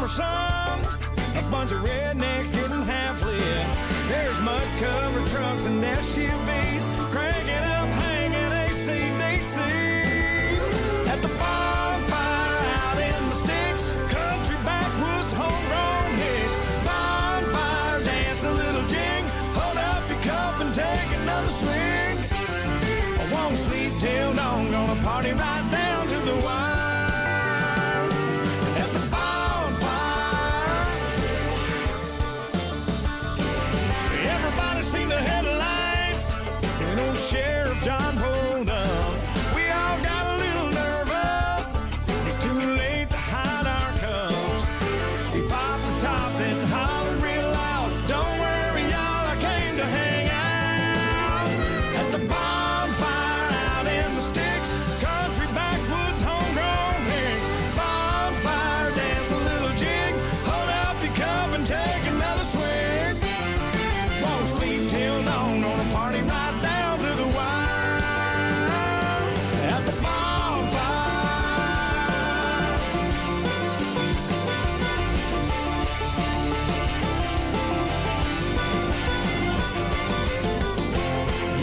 summer sun. A bunch of rednecks getting half lit. There's mud-covered trucks and SUVs cranking up, hanging AC/DC. At the bonfire out in the sticks, country backwoods, homegrown hicks. Bonfire dance, a little jig. Hold up your cup and take another swig. I won't sleep till dawn, gonna party right down to the wire. At the bonfire. Everybody seen the headlights and old Sheriff John pulled up. We all got a little nervous. It's too late to hide our cups. He popped the top then hollered real loud. Don't worry, y'all, I came to hang out. At the bonfire out in the sticks, country backwoods, homegrown hicks. Bonfire dance, a little jig. Hold up your cup and take another swig. Won't sleep till dawn, gonna party right down to the wire. At the bonfire.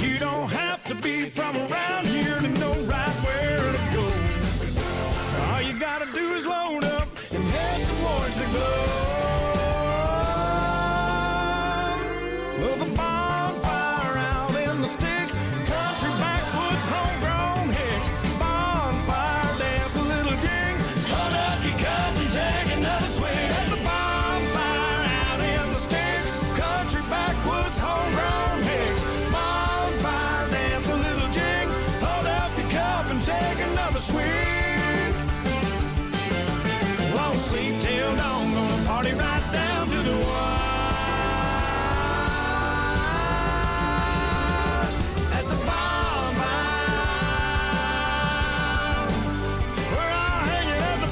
You don't have to be from around here to know right where to go. All you gotta do is load up and head towards the glow. Well, the bonfire out in the sticks, country backwoods, homegrown hicks. Bonfire dance, a little jig. Hold up your cup and take another swig. At the bonfire out in the sticks, country backwoods, homegrown hicks. Bonfire dance, a little jig. Hold up your cup and take another swig. Won't sleep till dawn, gonna party right down to the wire. At the bonfire. We're all hanging at the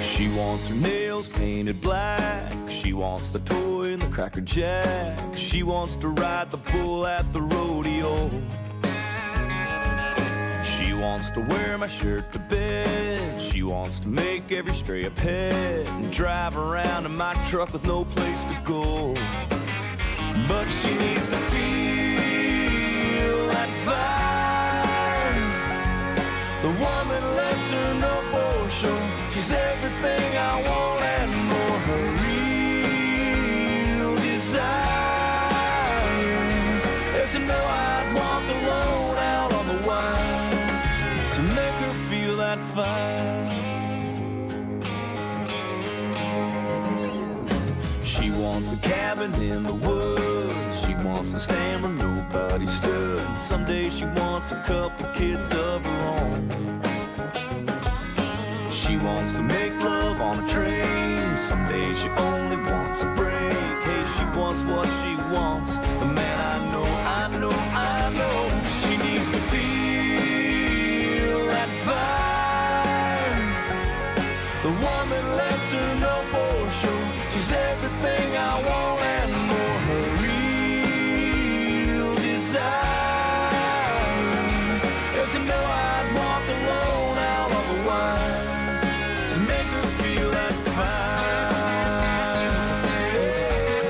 She wants her nails painted black. She wants the toy and the Cracker Jack. She wants to ride the bull at the rodeo. She wants to wear my shirt to bed. She wants to make every stray a pet and drive around in my truck with no place to go. But she needs to feel that fire, the one that lets her know for sure she's everything I want and more. Her real desire is to know I'd walk alone out on the wire to make her feel that fire. She wants a cabin in the woods. She wants to stand where nobody stood. Someday she wants a couple kids of her own. She wants to make love on a train. Someday she only wants a break. Hey, she wants what she wants. But man, I know she needs to feel that fire, the one that lets her know for sure she's everything I want and more. Her real desire is to know I'd walk alone out on the wire to make her feel that fire. Yeah,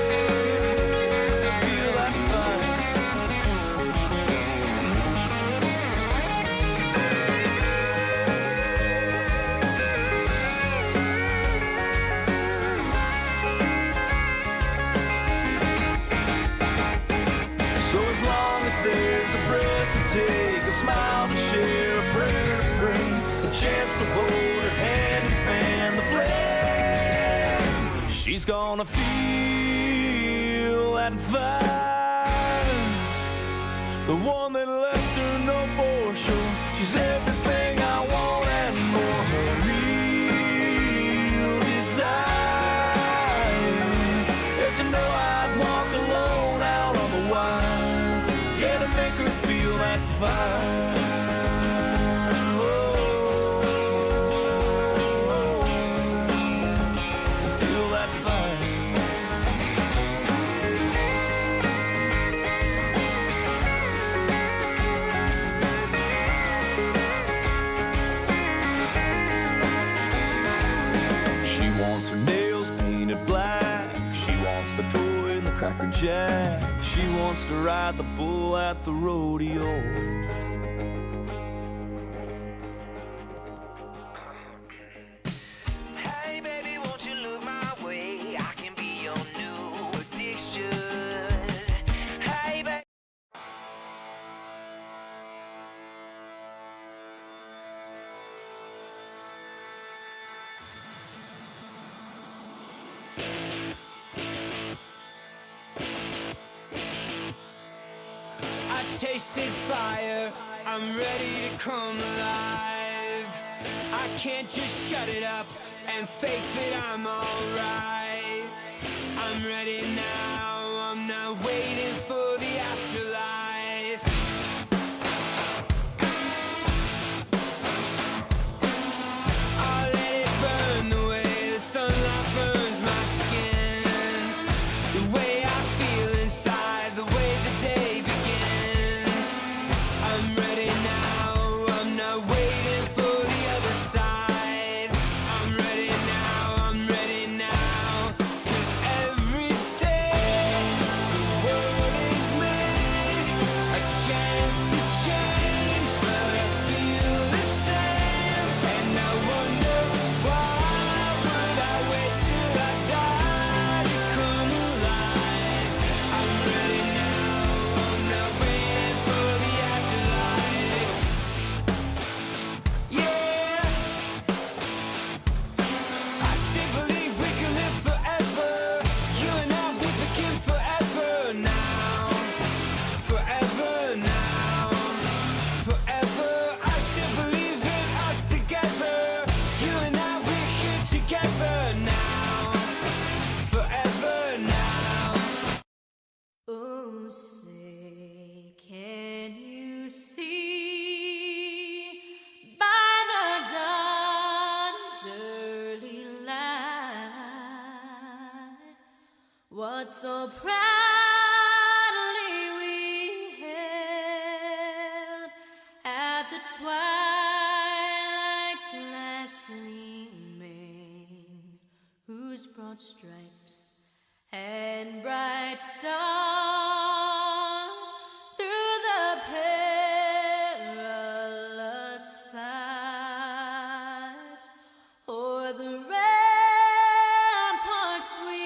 feel that fire. So as long as there's a breath to take, a smile to share, a prayer to pray, a chance to hold her hand and fan the flame, she's gonna feel that fire, the one that lets her know for sure she's everything I want and more. Her real desire is to know I'd walk alone fire. Feel that fire. She wants her nails painted black. She wants the toy in the Cracker Jack. She wants to ride the bull at the rodeo. Hey baby, won't you look my way? I can be your new addiction. Hey baby. I tasted fire, I'm ready to come alive. I can't just shut it up and fake that I'm alright. I'm ready now, I'm not waiting for the afterlife. I'll let it burn the way the sunlight burns my skin. The way I feel inside, the way the day begins. I'm ready now, I'm not waiting for the other side. I'm ready now, I'm ready now. 'Cause every day the world is made a chance to change, but I feel the same. And I wonder why would I wait till I die to come alive? I'm ready now, I'm not waiting for the afterlife. Yeah, I still believe we can live forever. You and I, we begin forever now. Forever now. Forever, I still believe in us together. You and I, we're here together now. Forever now. Oh, say, can you see by the dawn's early light what so proudly we held at the twilight's last gleaming, whose broad stripes and bright stars through the perilous fight o'er the ramparts we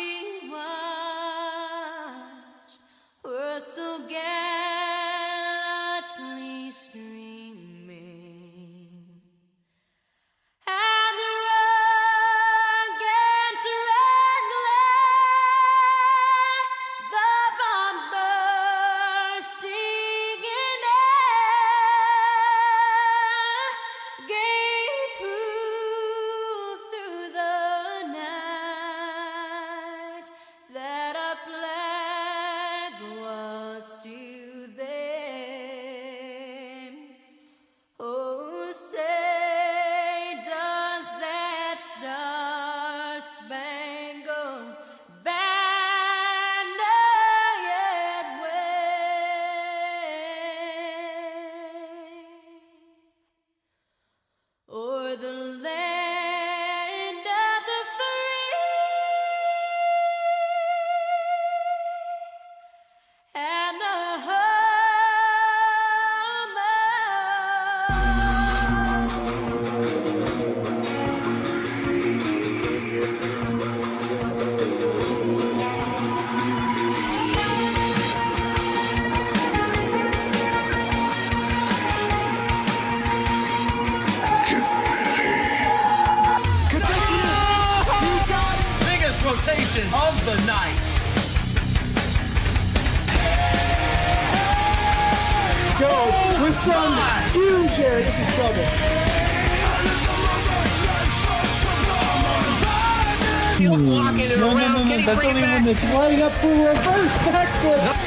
watched were so gallantly streaming. And the rugged glare, the bombs bursting in air, gave proof through the night that our flag was still there. Oh, say, does that star-spangled banner yet wave o'er the land of the free and the home Biggest rotation of the night. Go with some huge air. This is trouble. Walking No, around, no, getting that's bring only it when back. it's lining up for reverse backflip.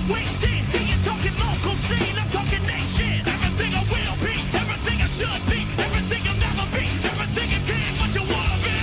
wasted. He ain't talking local scene, I'm talking nation. Everything I will be, everything I should be, everything I'll never be, everything you can, what you wanna be.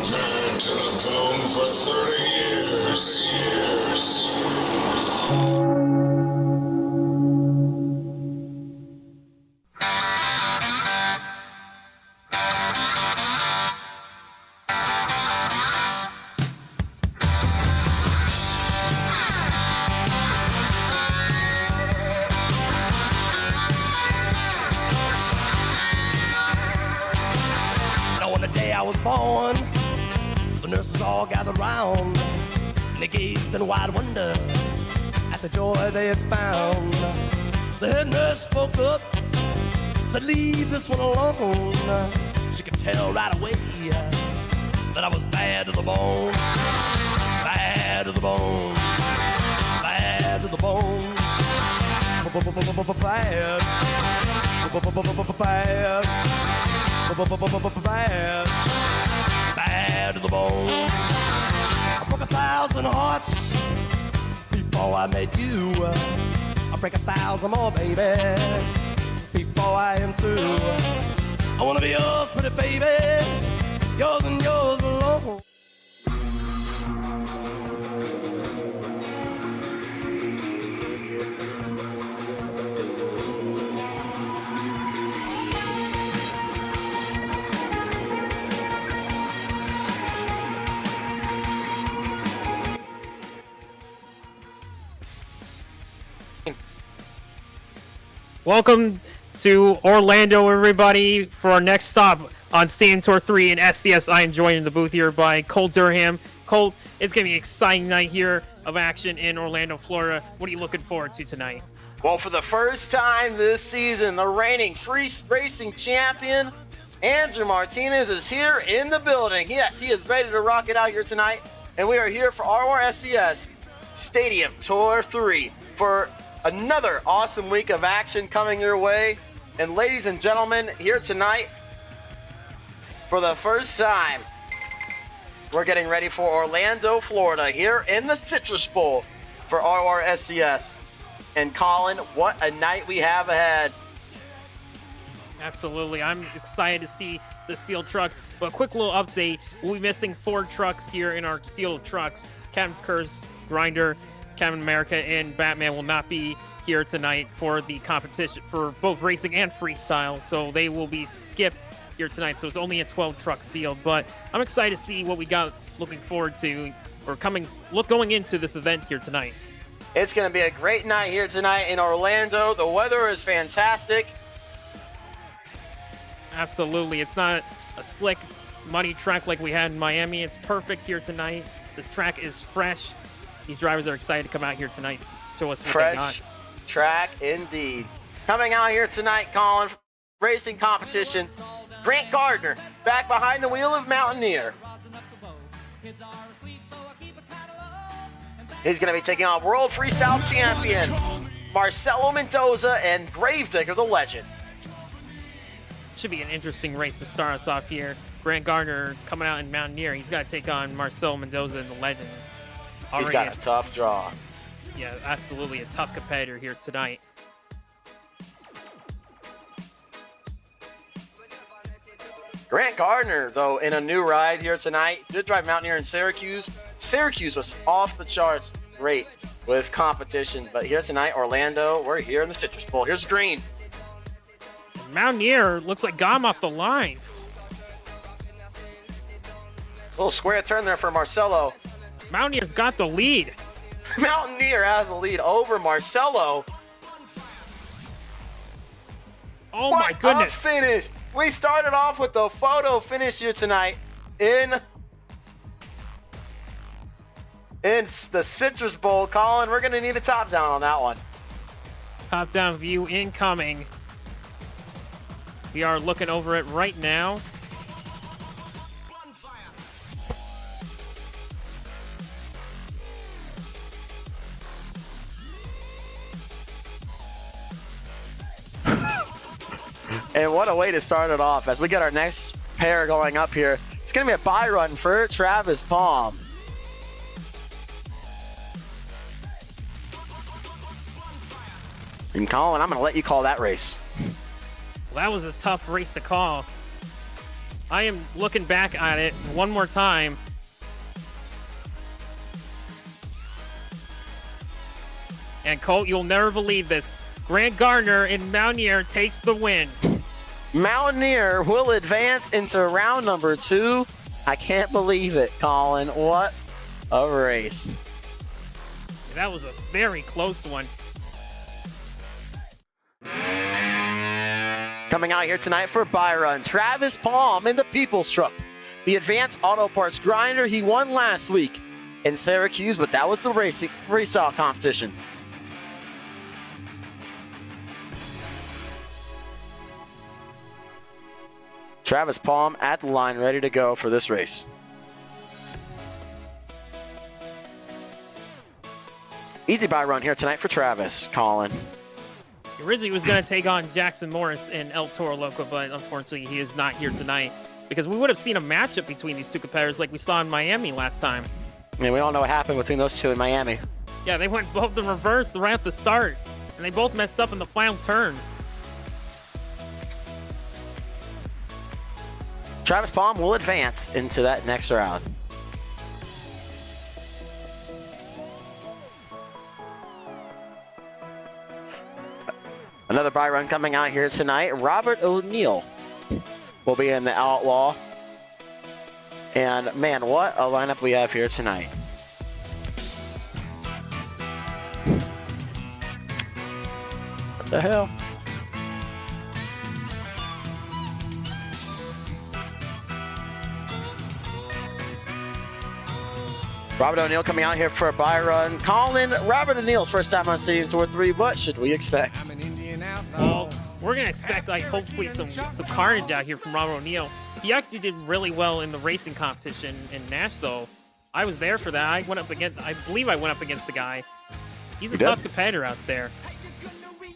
Tied to the bone for 30 years. Now on the day I was born, the nurses all gathered round, and they gazed in wide wonder at the joy they had found. The head nurse spoke up, said, "Leave this one alone." She could tell right away that I was bad to the bone, bad to the bone, bad to the bone, bad, bad, bad to the bone. I broke 1,000 hearts before I met you. I'll break 1,000 more, baby, before I am through. I wanna be yours, pretty baby, yours and yours alone. Welcome to Orlando, everybody, for our next stop on Stadium Tour 3 in SCS. I am joined in the booth here by Colt Durham. Colt, it's going to be an exciting night here of action in Orlando, Florida. What are you looking forward to tonight? Well, for the first time this season, the reigning free racing champion, Andrew Martinez, is here in the building. Yes, he is ready to rock it out here tonight. And we are here for RORSCS Stadium Tour 3 for another awesome week of action coming your way. And ladies and gentlemen, here tonight, for the first time, we're getting ready for Orlando, Florida, here in the Citrus Bowl for RORSCS. And Colin, what a night we have ahead. Absolutely. I'm excited to see the steel truck. But a quick little update. We'll be missing 4 trucks here in our field of trucks. Captain's Curse, Grinder, Captain America, and Batman will not be here tonight for the competition for both racing and freestyle. So they will be skipped here tonight. So it's only a 12 truck field. But I'm excited to see what we got looking forward to or going into this event here tonight. It's going to be a great night here tonight in Orlando. The weather is fantastic. Absolutely. It's not a slick, muddy track like we had in Miami. It's perfect here tonight. This track is fresh. These drivers are excited to come out here tonight, show us what they got. Fresh track indeed. Coming out here tonight, Colin, racing competition, Grant Gardner, back behind the wheel of Mountaineer. He's going to be taking on World Freestyle Champion Marcelo Mendoza and Gravedigger the Legend. Should be an interesting race to start us off here. Grant Gardner coming out in Mountaineer. He's got to take on Marcelo Mendoza and the Legend. He's got a tough draw. Yeah, absolutely a tough competitor here tonight. Grant Gardner, though, in a new ride here tonight. Did drive Mountaineer in Syracuse. Syracuse was off the charts great with competition. But here tonight, Orlando, we're here in the Citrus Bowl. Here's Green. Mountaineer looks like got him off the line. Little square turn there for Marcelo. Mountaineer's got the lead. Mountaineer has the lead over Marcelo. Oh What my goodness. a finish. We started off with the photo finish here tonight in in the Citrus Bowl. Colin, we're going to need a top down on that one. Top down view incoming. We are looking over it right now. And what a way to start it off as we get our next pair going up here. It's going to be a bye run for Travis Palm. And Colin, I'm going to let you call that race. Well, that was a tough race to call. I am looking back at it one more time. And Colt, you'll never believe this. Grant Gardner in Mountaineer takes the win. Mountaineer will advance into round number 2. I can't believe it, Colin. What a race. That was a very close one. Coming out here tonight for bye run, Travis Palm in the People's Truck. The Advanced Auto Parts Grinder, he won last week in Syracuse, but that was the freestyle competition. Travis Palm at the line, ready to go for this race. Easy bye run here tonight for Travis, Colin. He originally was going to take on Jackson Morris in El Toro Loco, but unfortunately he is not here tonight because we would have seen a matchup between these two competitors like we saw in Miami last time. And we all know what happened between those two in Miami. Yeah, they went both in reverse right at the start, and they both messed up in the final turn. Travis Palm will advance into that next round. Another bye run coming out here tonight. Robert O'Neill will be in the Outlaw. And man, what a lineup we have here tonight. What the hell? Robert O'Neill coming out here for a bye run. Colin, Robert O'Neill's first time on Stadium Tour 3. What should we expect? Well, we're going to expect, hopefully some carnage out here from Robert O'Neill. He actually did really well in the racing competition in Nashville. I was there for that. I believe I went up against the guy. He's a tough competitor out there.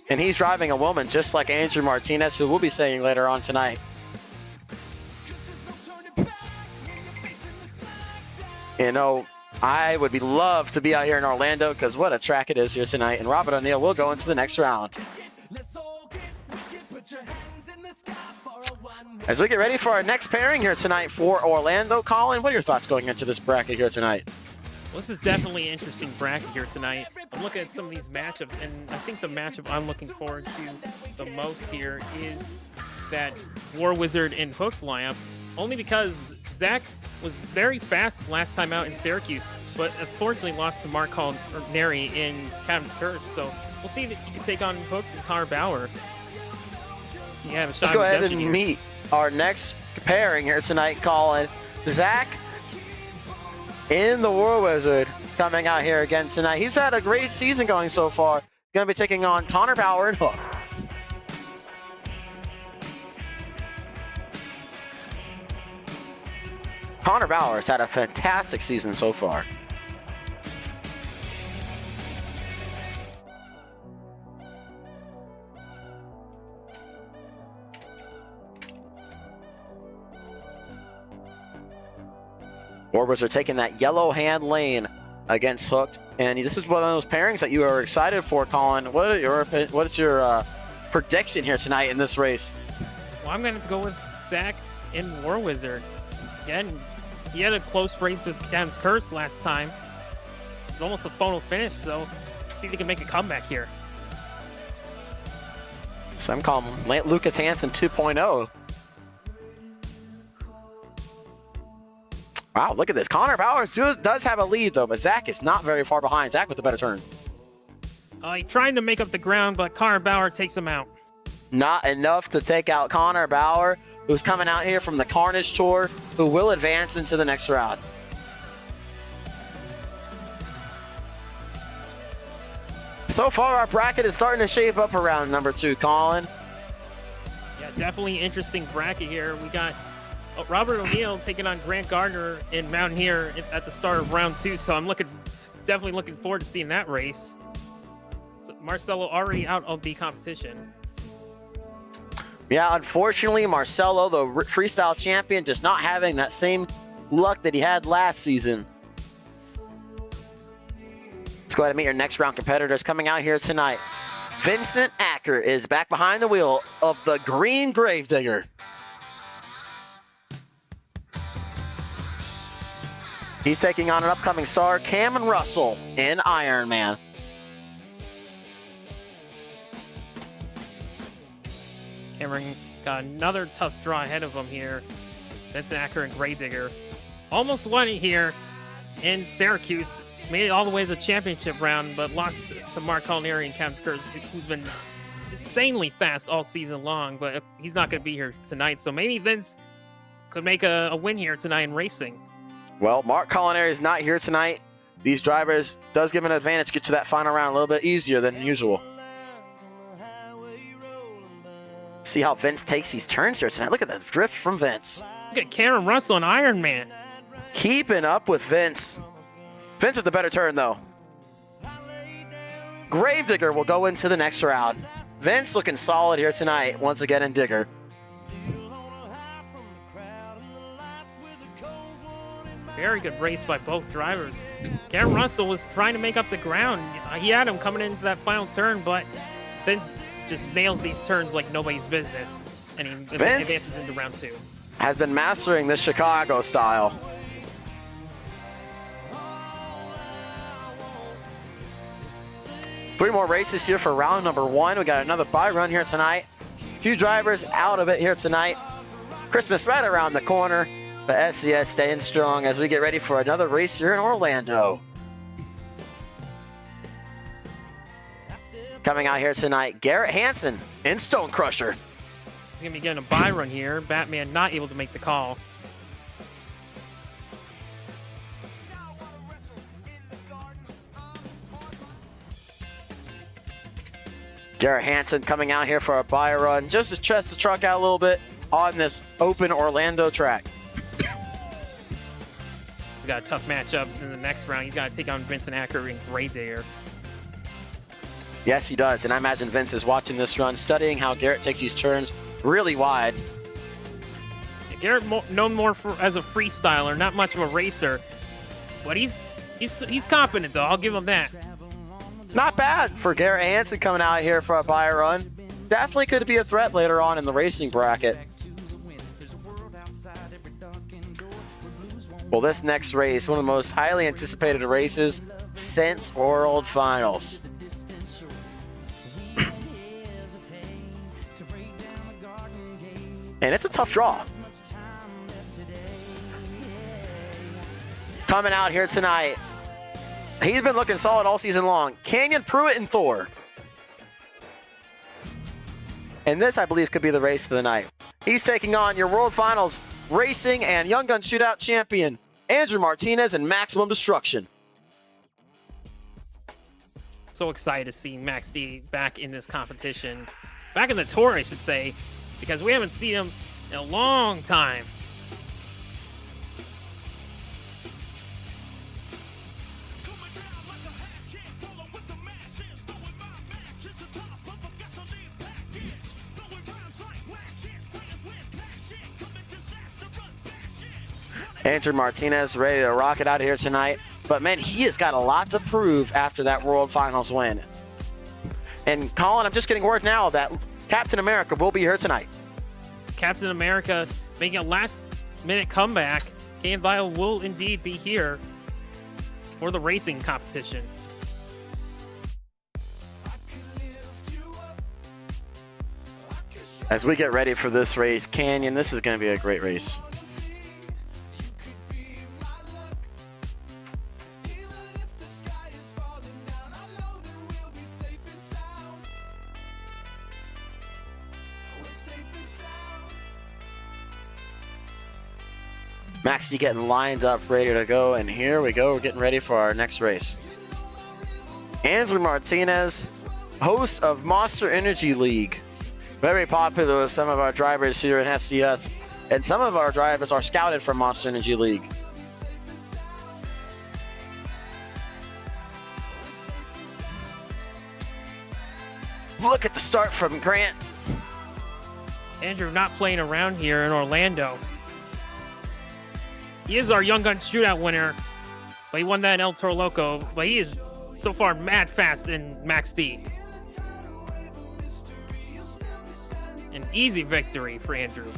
And he's driving a woman just like Andrew Martinez, who we'll be saying later on tonight. You know, I would love to be out here in Orlando because what a track it is here tonight. And Robert O'Neill will go into the next round. As we get ready for our next pairing here tonight for Orlando, Colin, what are your thoughts going into this bracket here tonight? Well, this is definitely an interesting bracket here tonight. I'm looking at some of these matchups, and I think the matchup I'm looking forward to the most here is that War Wizard and Hooked lineup, only because Zach was very fast last time out in Syracuse, but unfortunately lost to Mark Neri in Captain's Curse. So we'll see if he can take on Hooked and Connor Bauer. Yeah, let's go ahead and meet our next pairing here tonight, Colin. Zach in the War Wizard coming out here again tonight. He's had a great season going so far. Going to be taking on Connor Bauer and Hooked. Connor Bauer has had a fantastic season so far. Orbers are taking that yellow hand lane against Hooked, and this is one of those pairings that you are excited for, Colin. What's your prediction here tonight in this race? Well, I'm going to go with Zach and War Wizard. Again, he had a close race with Captain's Curse last time. It was almost a photo finish, so let's see if he can make a comeback here. So I'm calling Lucas Hansen 2.0. Wow, look at this. Connor Bauer does have a lead, though, but Zach is not very far behind. Zach with the better turn. He's trying to make up the ground, but Connor Bauer takes him out. Not enough to take out Connor Bauer, who's coming out here from the Carnage Tour, who will advance into the next round. So far, our bracket is starting to shape up for round number 2, Colin. Yeah, definitely interesting bracket here. We got Robert O'Neill taking on Grant Gardner in Mountaineer at the start of round 2, so I'm definitely looking forward to seeing that race. So Marcelo already out of the competition. Yeah, unfortunately, Marcelo, the freestyle champion, just not having that same luck that he had last season. Let's go ahead and meet your next round competitors coming out here tonight. Vincent Acker is back behind the wheel of the green Gravedigger. He's taking on an upcoming star, Cameron Russell, in Ironman. Cameron got another tough draw ahead of him here. Vincent Acker and Gravedigger almost won it here in Syracuse. Made it all the way to the championship round, but lost to Mark Culinary and Cam Skurs, who's been insanely fast all season long, but he's not going to be here tonight. So maybe Vince could make a win here tonight in racing. Well, Mark Culinary is not here tonight. These drivers does give him an advantage to get to that final round a little bit easier than usual. See how Vince takes these turns here tonight. Look at the drift from Vince. Look at Cameron Russell and Ironman. Keeping up with Vince. Vince with the better turn, though. Gravedigger will go into the next round. Vince looking solid here tonight, once again in Digger. Very good race by both drivers. Cameron Russell was trying to make up the ground. He had him coming into that final turn, but Vince just nails these turns like nobody's business. And he advances into round 2. Has been mastering this Chicago style. Three more races here for round number 1. We got another bye run here tonight. A few drivers out of it here tonight. Christmas right around the corner, but SCS staying strong as we get ready for another race here in Orlando. Coming out here tonight, Garrett Hansen in Stone Crusher. He's going to be getting a bye run here. Batman not able to make the call. Garrett Hansen coming out here for a bye run just to test the truck out a little bit on this open Orlando track. We got a tough matchup in the next round. He's got to take on Vincent Acker and Gravedigger. Yes, he does. And I imagine Vince is watching this run, studying how Garrett takes these turns really wide. Garrett known more as a freestyler, not much of a racer, but he's confident though. I'll give him that. Not bad for Garrett Hansen coming out here for a bye run. Definitely could be a threat later on in the racing bracket. Well, this next race, one of the most highly anticipated races since World Finals. And it's a tough draw. Coming out here tonight, he's been looking solid all season long. Canyon Pruitt and Thor. And this, I believe, could be the race of the night. He's taking on your World Finals Racing and Young Gun Shootout champion, Andrew Martinez and Maximum Destruction. So excited to see Max D back in this competition. Back in the tour, I should say, because we haven't seen him in a long time. Andrew Martinez ready to rock it out here tonight. But, man, he has got a lot to prove after that World Finals win. And, Colin, I'm just getting word now that Captain America will be here tonight. Captain America making a last-minute comeback. Kane Vile will indeed be here for the racing competition. As we get ready for this race, Canyon, this is going to be a great race. Max D getting lined up, ready to go, and here we go. We're getting ready for our next race. Andrew Martinez, host of Monster Energy League. Very popular with some of our drivers here in SCS, and some of our drivers are scouted from Monster Energy League. Look at the start from Grant. Andrew not playing around here in Orlando. He is our Young Gun Shootout winner, but he won that in El Toro Loco, but he is so far mad fast in Max D. An easy victory for Andrew.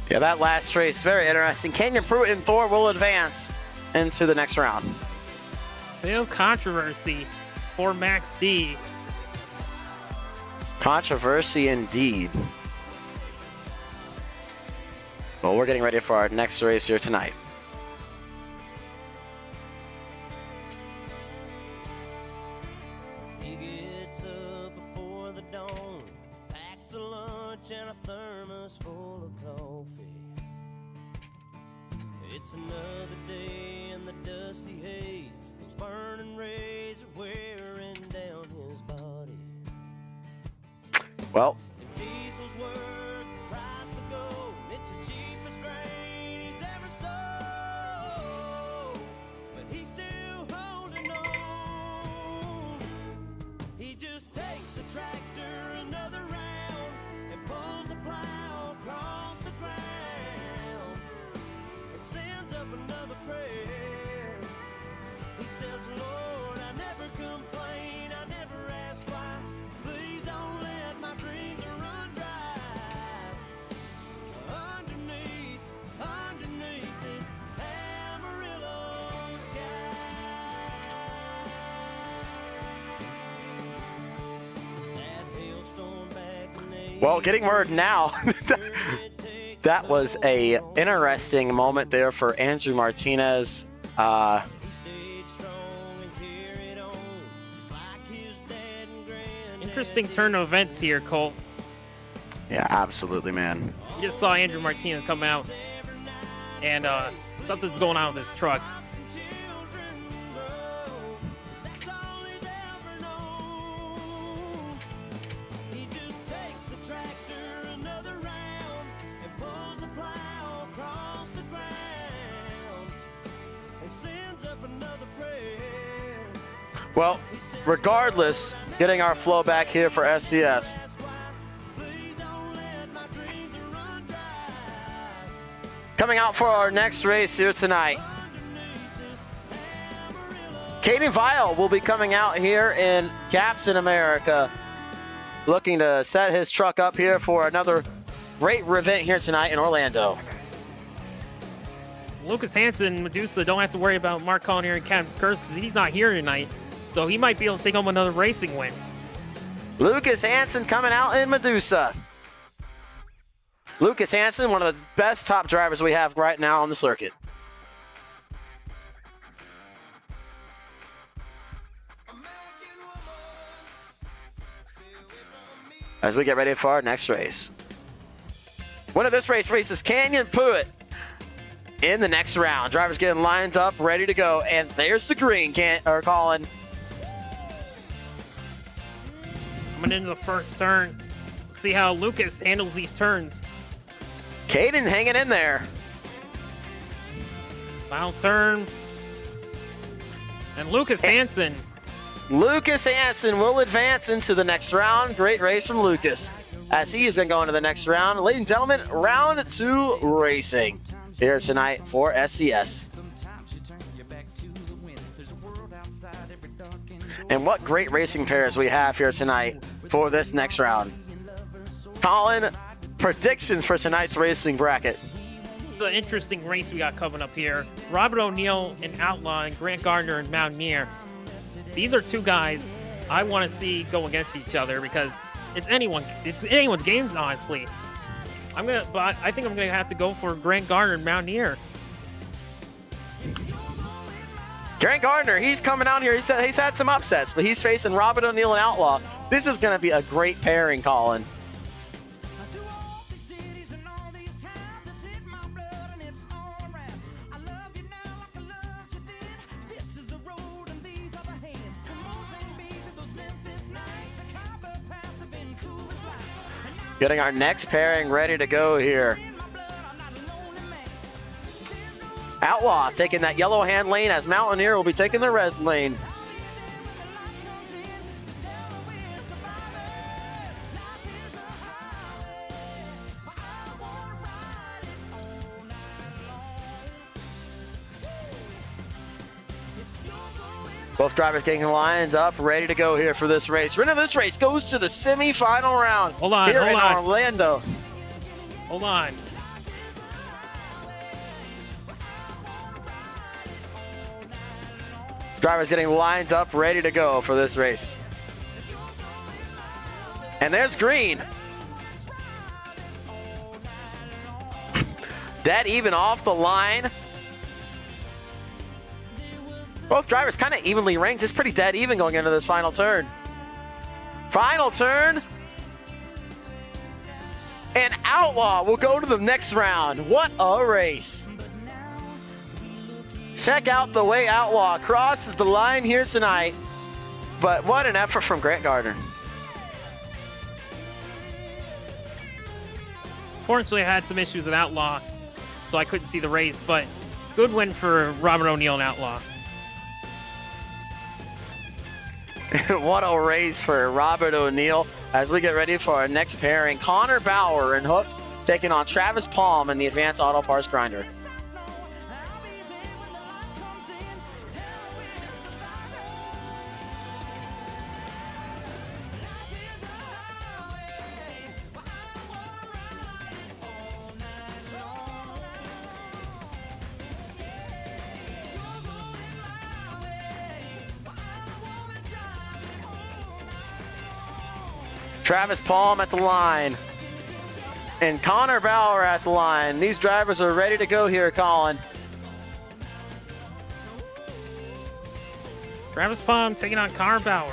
Yeah, that last race, very interesting. Kenyon Pruitt and Thor will advance into the next round. Bit of controversy for Max D. Controversy indeed. Well, we're getting ready for our next race here tonight. He gets up before the dawn, packs a lunch and a thermos full of coffee. It's another day in the dusty haze, those burning rays are wearing down his body. Well, Diesel's worth the price of gold, it's the cheapest grain he's ever sold, but he's still holding on. He just takes the tractor another round and pulls the plow across the ground and sends up another prayer. He says, Lord, I never complain, I never ask why. Please don't let my dreams run dry. Underneath this Amarillo sky. That hailstorm back in the well, getting word now. That was a interesting moment there for Andrew Martinez. He stayed strong and carried on, just like his dad and granddad. Interesting turn of events here, Cole. Yeah, absolutely, man. You just saw Andrew Martinez come out, and something's going on with his truck. That's all he's ever known. He just takes the tractor another round and pulls the plow across the ground and sends up another prayer. Well, regardless, getting our flow back here for SCS. Please don't let my dreams run dry. Coming out for our next race here tonight. Caden Vile will be coming out here in Captain America, looking to set his truck up here for another great event here tonight in Orlando. Lucas Hansen and Medusa don't have to worry about Mark Collier and Captain's Curse because he's not here tonight, so he might be able to take home another racing win. Lucas Hansen coming out in Medusa. Lucas Hansen, one of the best top drivers we have right now on the circuit. as we get ready for our next race. Winner of this race faces Canyon Pruitt in the next round. Drivers getting lined up, ready to go. And there's the green, Colin. Coming into the first turn. Let's see how Lucas handles these turns. Caden hanging in there. Final turn. And Lucas Hansen. Lucas Hansen will advance into the next round. Great race from Lucas as he is going to go into the next round. Ladies and gentlemen, round 2 racing here tonight for SCS. And what great racing pairs we have here tonight for this next round. Colin, predictions for tonight's racing bracket. The interesting race we got coming up here. Robert O'Neill in Outlaw and Grant Gardner in Mountaineer. These are 2 guys I want to see go against each other because it's anyone's games, honestly. But I think I'm gonna have to go for Grant Gardner and Mountaineer. Grant Gardner, he's coming out here. He's had some upsets, but he's facing Robert O'Neill and Outlaw. This is going to be a great pairing, Colin. Getting our next pairing ready to go here. Outlaw taking that yellow hand lane as Mountaineer will be taking the red lane. Both drivers getting lined up, ready to go here for this race. Winner of this race goes to the semi-final round here in Orlando. Hold on. Drivers getting lined up, ready to go for this race. And there's green. Dead even off the line. Both drivers kind of evenly ranked. It's pretty dead even going into this final turn. Final turn. And Outlaw will go to the next round. What a race. Check out the way Outlaw crosses the line here tonight. But what an effort from Grant Gardner. Fortunately, I had some issues with Outlaw, so I couldn't see the race, but good win for Robert O'Neill and Outlaw. What a race for Robert O'Neill as we get ready for our next pairing. Connor Bauer and Hooked taking on Travis Palm in the Advanced Auto Parts Grinder. Travis Palm at the line. And Connor Bauer at the line. These drivers are ready to go here, Colin. Travis Palm taking on Connor Bauer.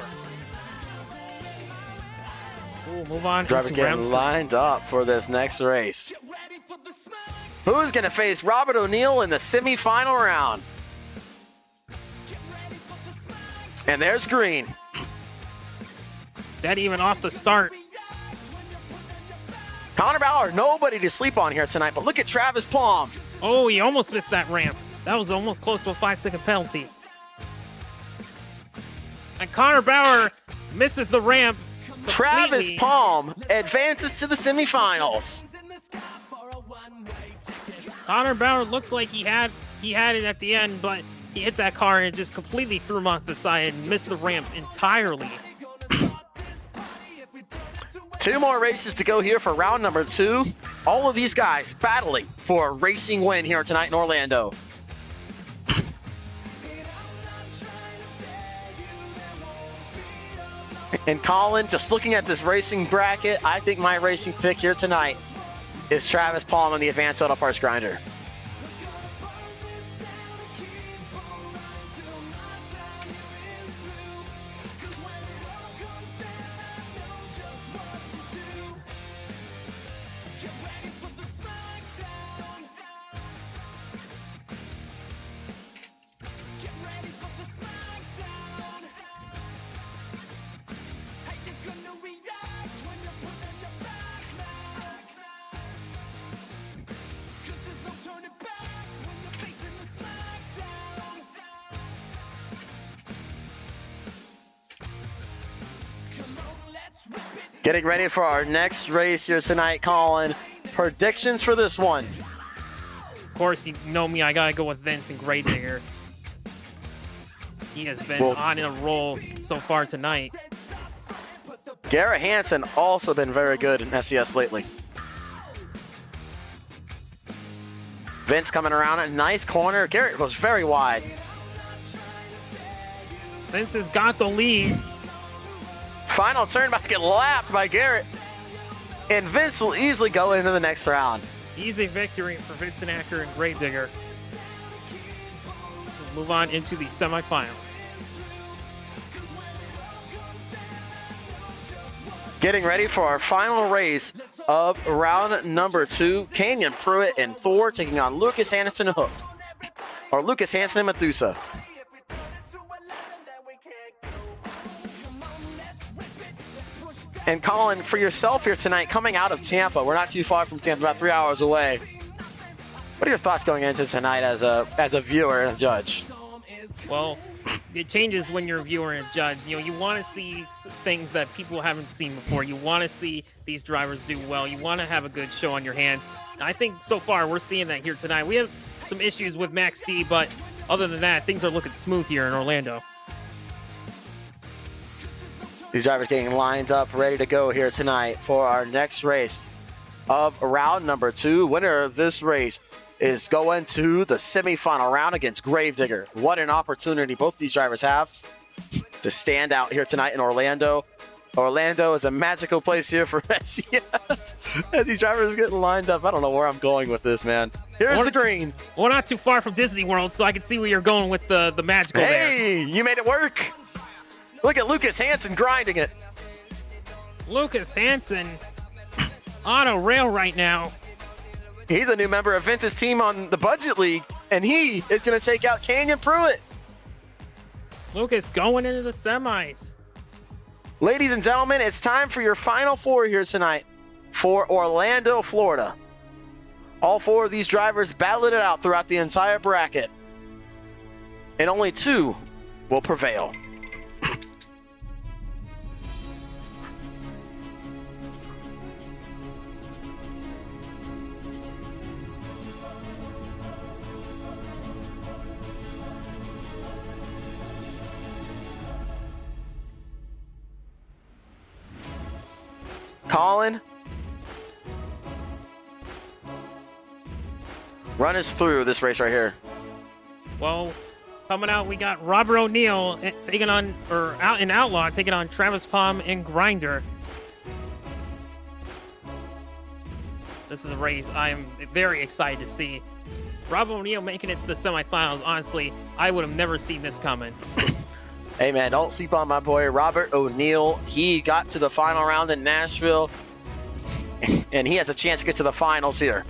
We'll move on. Drivers getting lined up for this next race. Who's going to face Robert O'Neill in the semi-final round? And there's green. Dead even off the start. Connor Bauer, nobody to sleep on here tonight, but look at Travis Palm. Oh, he almost missed that ramp. That was almost close to a 5-second penalty. And Connor Bauer misses the ramp. Travis Palm advances to the semifinals. Connor Bauer looked like he had it at the end, but he hit that car and it just completely threw him off the side and missed the ramp entirely. 2 more races to go here for round number 2. All of these guys battling for a racing win here tonight in Orlando. And Colin, just looking at this racing bracket, I think my racing pick here tonight is Travis Palm on the Advanced Auto Parts Grinder. Getting ready for our next race here tonight, Colin. Predictions for this one. Of course, you know me. I gotta go with Vince and Gravedigger. He has been on a roll so far tonight. Garrett Hansen also been very good in SCS lately. Vince coming around a nice corner. Garrett goes very wide. Vince has got the lead. Final turn about to get lapped by Garrett. And Vince will easily go into the next round. Easy victory for Vincent Acker and Gravedigger. We'll move on into the semifinals. Getting ready for our final race of round number 2. Canyon Pruitt and Thor taking on Lucas Hansen and Hook. Or Lucas Hansen and Methusa. And Colin, for yourself here tonight, coming out of Tampa, we're not too far from Tampa, about 3 hours away. What are your thoughts going into tonight as a viewer and a judge? Well, it changes when you're a viewer and a judge. You know, you want to see things that people haven't seen before. You want to see these drivers do well. You want to have a good show on your hands. And I think so far we're seeing that here tonight. We have some issues with Max D, but other than that, things are looking smooth here in Orlando. These drivers getting lined up, ready to go here tonight for our next race of round number 2. Winner of this race is going to the semifinal round against Gravedigger. What an opportunity both these drivers have to stand out here tonight in Orlando. Orlando is a magical place here for SCS. As these drivers getting lined up, I don't know where I'm going with this, man. Here's the green. We're not too far from Disney World, so I can see where you're going with the magical there. Hey, you made it work. Look at Lucas Hansen grinding it. Lucas Hansen on a rail right now. He's a new member of Vince's team on the Budget League, and he is going to take out Canyon Pruitt. Lucas going into the semis. Ladies and gentlemen, it's time for your final 4 here tonight for Orlando, Florida. All 4 of these drivers battled it out throughout the entire bracket, and only 2 will prevail. Colin, run us through this race right here. Well, coming out, we got Robert O'Neill taking on, or out in Outlaw, taking on Travis Palm and Grinder. This is a race I am very excited to see. Robert O'Neill making it to the semifinals. Honestly, I would have never seen this coming. Hey, man, don't sleep on my boy, Robert O'Neill. He got to the final round in Nashville, and he has a chance to get to the finals here.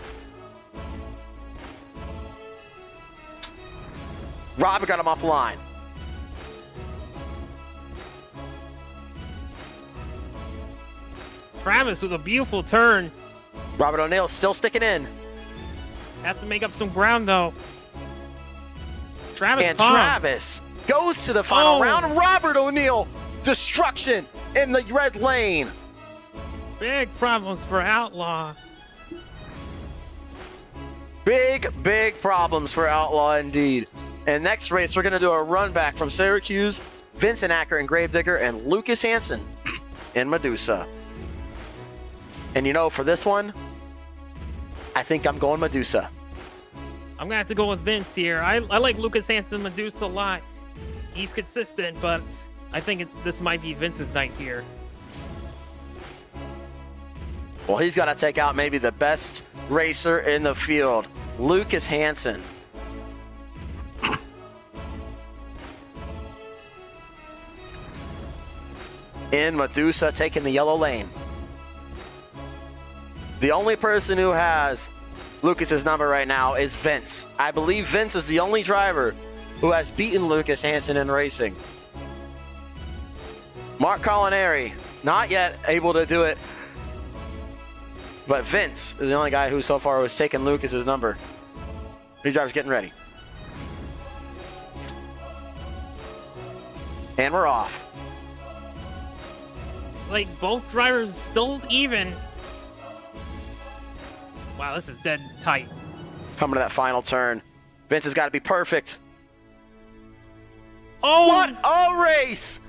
Robert got him off the line. Travis with a beautiful turn. Robert O'Neill still sticking in. Has to make up some ground, though. Travis And Palm. Travis goes to the final round. Robert O'Neill, destruction in the red lane. Big problems for Outlaw. Big problems for Outlaw indeed. And next race, we're going to do a run back from Syracuse, Vincent Acker and Gravedigger, and Lucas Hansen in Medusa. And you know, for this one, I think I'm going Medusa. I'm going to have to go with Vince here. I like Lucas Hansen Medusa a lot. He's consistent, but I think this might be Vince's night here. Well, he's got to take out maybe the best racer in the field, Lucas Hansen. In Medusa, taking the yellow lane. The only person who has Lucas's number right now is Vince. I believe Vince is the only driver who has beaten Lucas Hansen in racing. Mark Collinari, not yet able to do it. But Vince is the only guy who so far has taken Lucas's number. These drivers getting ready. And we're off. like both drivers still even. Wow, this is dead tight. Coming to that final turn. Vince has got to be perfect. Oh! What a race!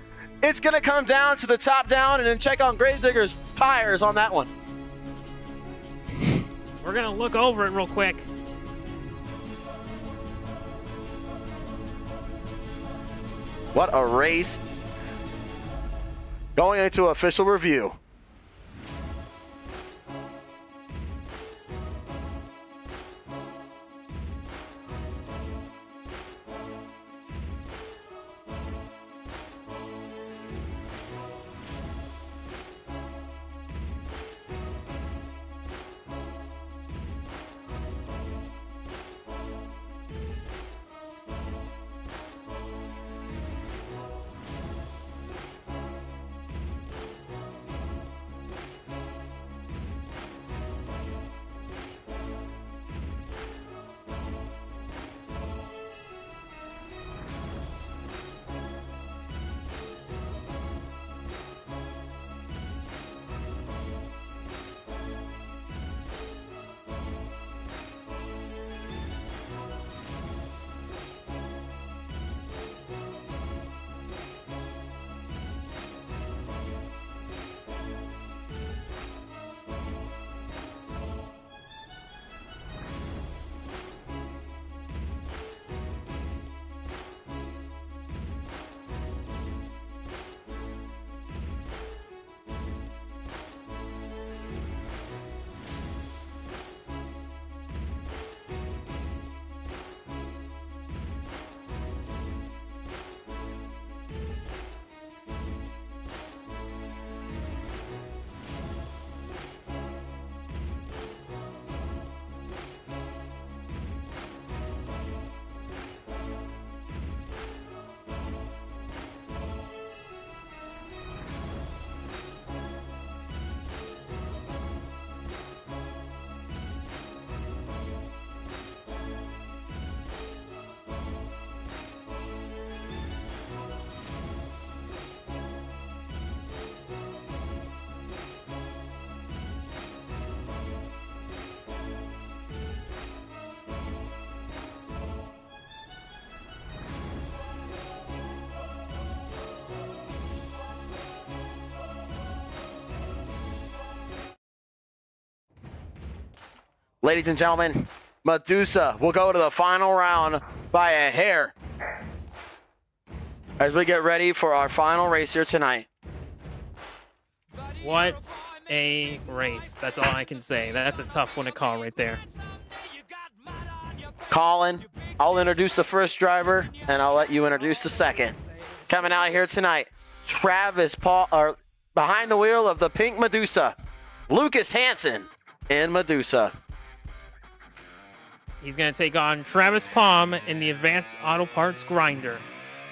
It's going to come down to the top down and then check on Gravedigger's tires on that one. We're going to look over it real quick. What a race. Going into official review. Ladies and gentlemen, Medusa will go to the final round by a hair as we get ready for our final race here tonight. What a race. That's all I can say. That's a tough one to call right there. Colin, I'll introduce the first driver, and I'll let you introduce the second. Coming out here tonight, Travis Paul, or behind the wheel of the pink Medusa, Lucas Hansen in Medusa. He's going to take on Travis Palm in the Advanced Auto Parts Grinder.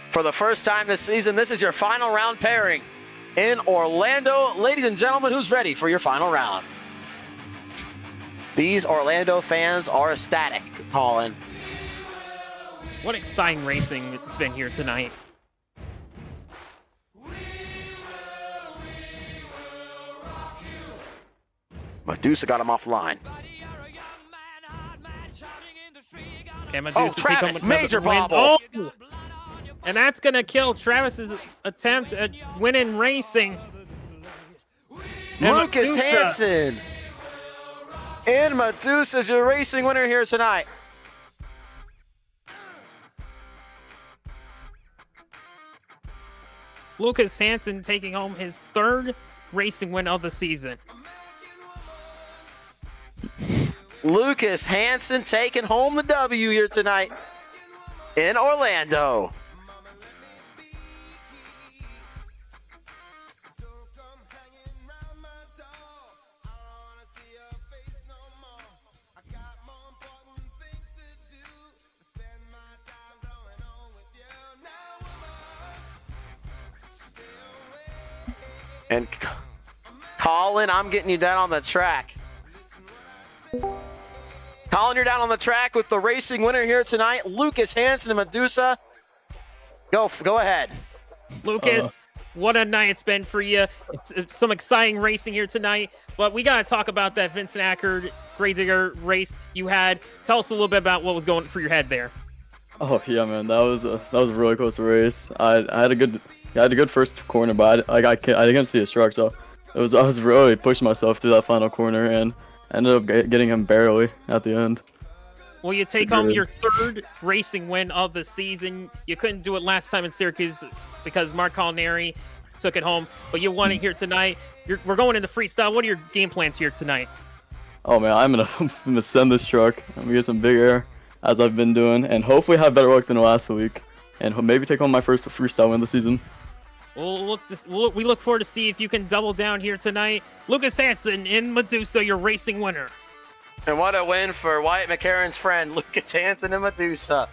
For the first time this season, this is your final round pairing in Orlando. Ladies and gentlemen, who's ready for your final round? These Orlando fans are ecstatic, Colin. What exciting racing it's been here tonight. Medusa got him offline. Okay, Medusa Travis, major win. bobble. Oh! And that's going to kill Travis's attempt at winning racing. And Lucas Medusa. Hansen in Medusa's your racing winner here tonight. Lucas Hansen taking home his third racing win of the season. Lucas Hansen taking home the W here tonight in Orlando. And Colin, I'm getting you down on the track. Colin, you're down on the track with the racing winner here tonight, Lucas Hansen and Medusa. Go ahead. Lucas, what a night it's been for you. It's some exciting racing here tonight, but we got to talk about that Vincent Ackard Gravedigger race you had. Tell us a little bit about what was going through your head there. Oh yeah, man, that was a really close race. I had a good first corner, but I couldn't see his truck, so I was really pushing myself through that final corner and ended up getting him barely at the end. Well, you take home your third racing win of the season. You couldn't do it last time in Syracuse because Mark Culinary took it home, but you won it here tonight. We're going into freestyle. What are your game plans here tonight? Oh man, I'm gonna send this truck. I'm gonna get some big air as I've been doing, and hopefully have better luck than last week, and maybe take home my first freestyle win of the season. We look forward to see if you can double down here tonight. Lucas Hansen in Medusa, your racing winner. And what a win for Wyatt McCarron's friend, Lucas Hansen in Medusa.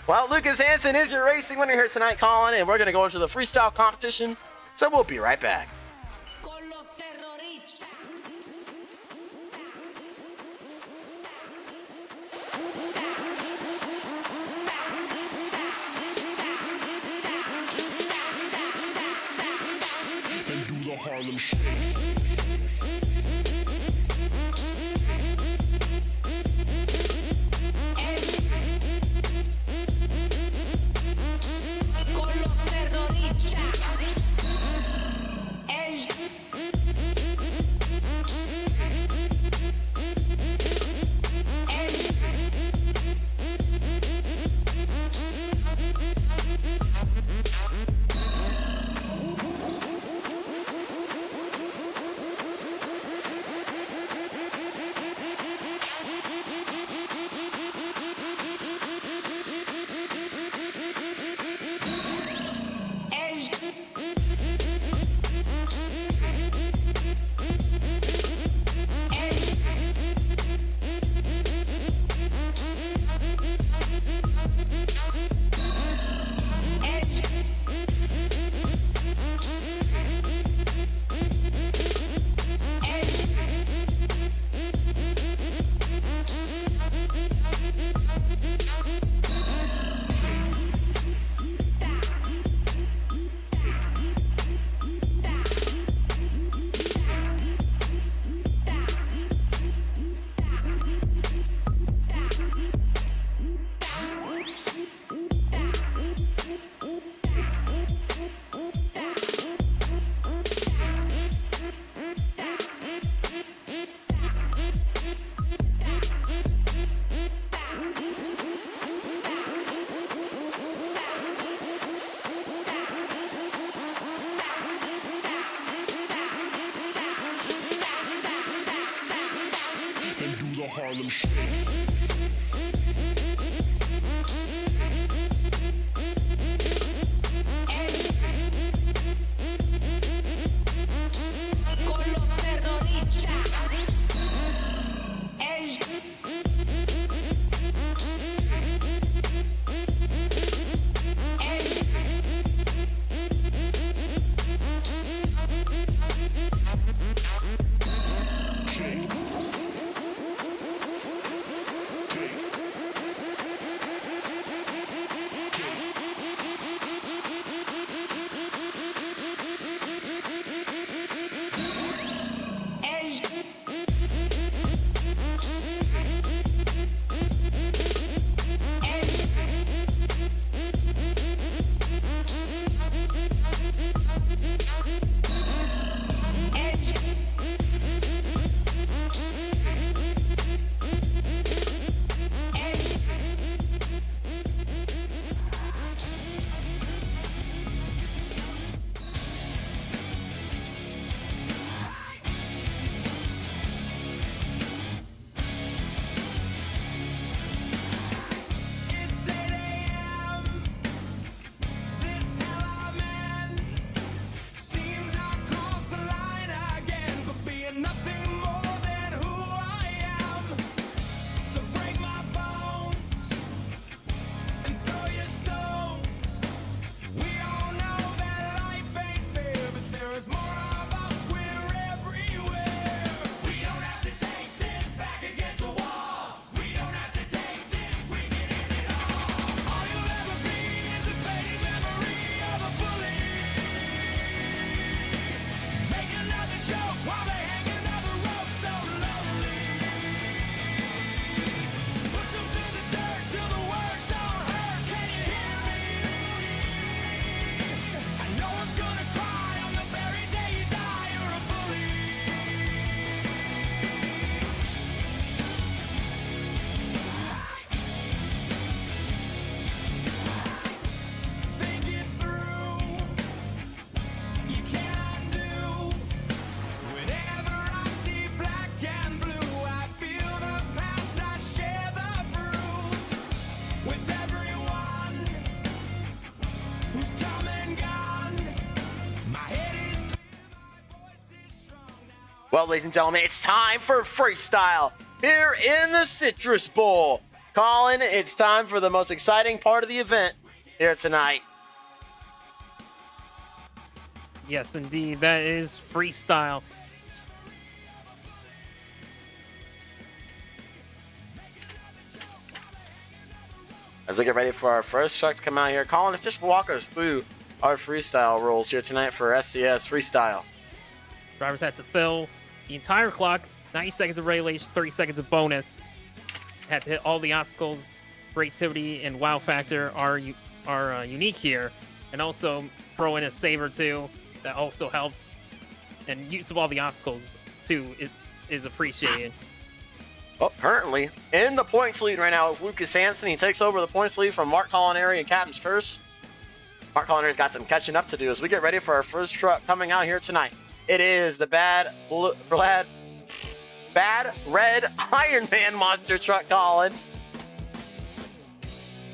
Well, Lucas Hansen is your racing winner here tonight, Colin, and we're going to go into the freestyle competition, so we'll be right back. Harlem Shake. Harlem Shake. Well, ladies and gentlemen, it's time for freestyle here in the Citrus Bowl. Colin, it's time for the most exciting part of the event here tonight. Yes, indeed. That is freestyle. As we get ready for our first truck to come out here, Colin, just walk us through our freestyle rules here tonight for SCS Freestyle. Drivers had to fill the entire clock, 90 seconds of regulation, 30 seconds of bonus. Had to hit all the obstacles. Creativity and wow factor are unique here, and also throw in a save or two. That also helps. And use of all the obstacles too is appreciated. Well, currently in the points lead right now is Lucas Hansen. He takes over the points lead from Mark Culinary and Captain's Curse. Mark Culinary's got some catching up to do as we get ready for our first truck coming out here tonight. It is the bad red Iron Man monster truck, Colin.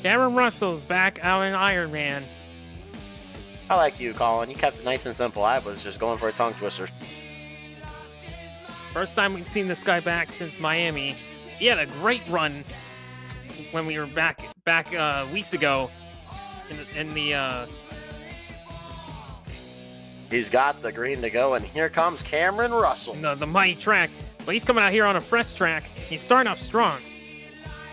Cameron Russell's back out in Iron Man. I like you, Colin. You kept it nice and simple. I was just going for a tongue twister. First time we've seen this guy back since Miami. He had a great run when we were back weeks ago in the He's got the green to go, and here comes Cameron Russell. the mighty track. But he's coming out here on a fresh track. He's starting off strong.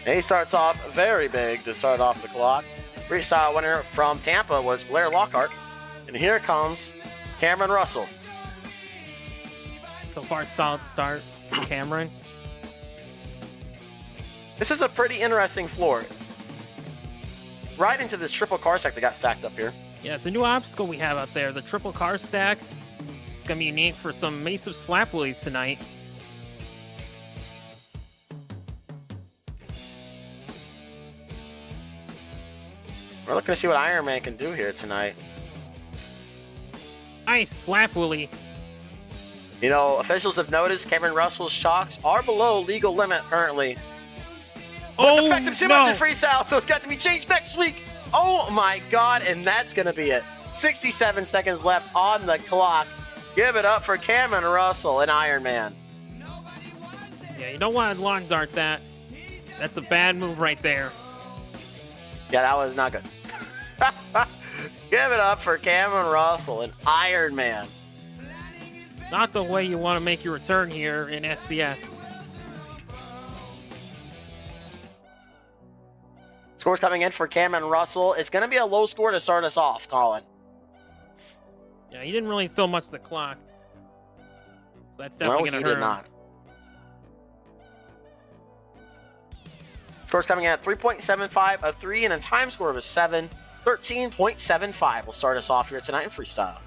And he starts off very big to start off the clock. Freestyle winner from Tampa was Blair Lockhart. And here comes Cameron Russell. So far, solid start from Cameron. This is a pretty interesting floor. Right into this triple car stack that got stacked up here. Yeah, it's a new obstacle we have out there. The triple car stack. It's going to be unique for some massive slap wheelies tonight. We're looking to see what Iron Man can do here tonight. Nice slap wheelie. You know, officials have noticed Cameron Russell's shocks are below legal limit currently. But it affects him too much in freestyle, so it's got to be changed next week. Oh my God, and that's going to be it. 67 seconds left on the clock. Give it up for Cameron Russell and Iron Man. Yeah, you don't want to lawn dart that. That's a bad move right there. Yeah, that was not good. Give it up for Cameron Russell and Iron Man. Not the way you want to make your return here in SCS. Scores coming in for Cameron Russell. It's going to be a low score to start us off, Colin. Yeah, he didn't really fill much of the clock. So that's definitely going to hurt him. No, he did not. Scores coming in at 3.75, a 3, and a time score of a 7. 13.75 will start us off here tonight in freestyle.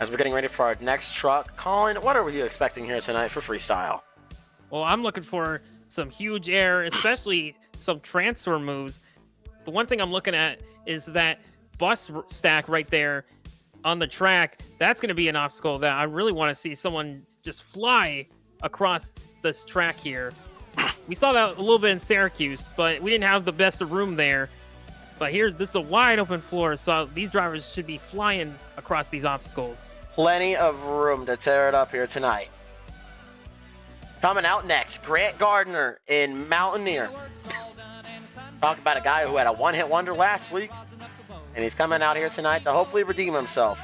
As we're getting ready for our next truck, Colin, what are you expecting here tonight for freestyle? Well, I'm looking for some huge air, especially some transfer moves. The one thing I'm looking at is that bus stack right there on the track. That's going to be an obstacle that I really want to see someone just fly across this track here. We saw that a little bit in Syracuse, but we didn't have the best of room there. But this is a wide open floor, so these drivers should be flying across these obstacles. Plenty of room to tear it up here tonight. Coming out next, Grant Gardner in Mountaineer. Talk about a guy who had a one-hit wonder last week, and he's coming out here tonight to hopefully redeem himself.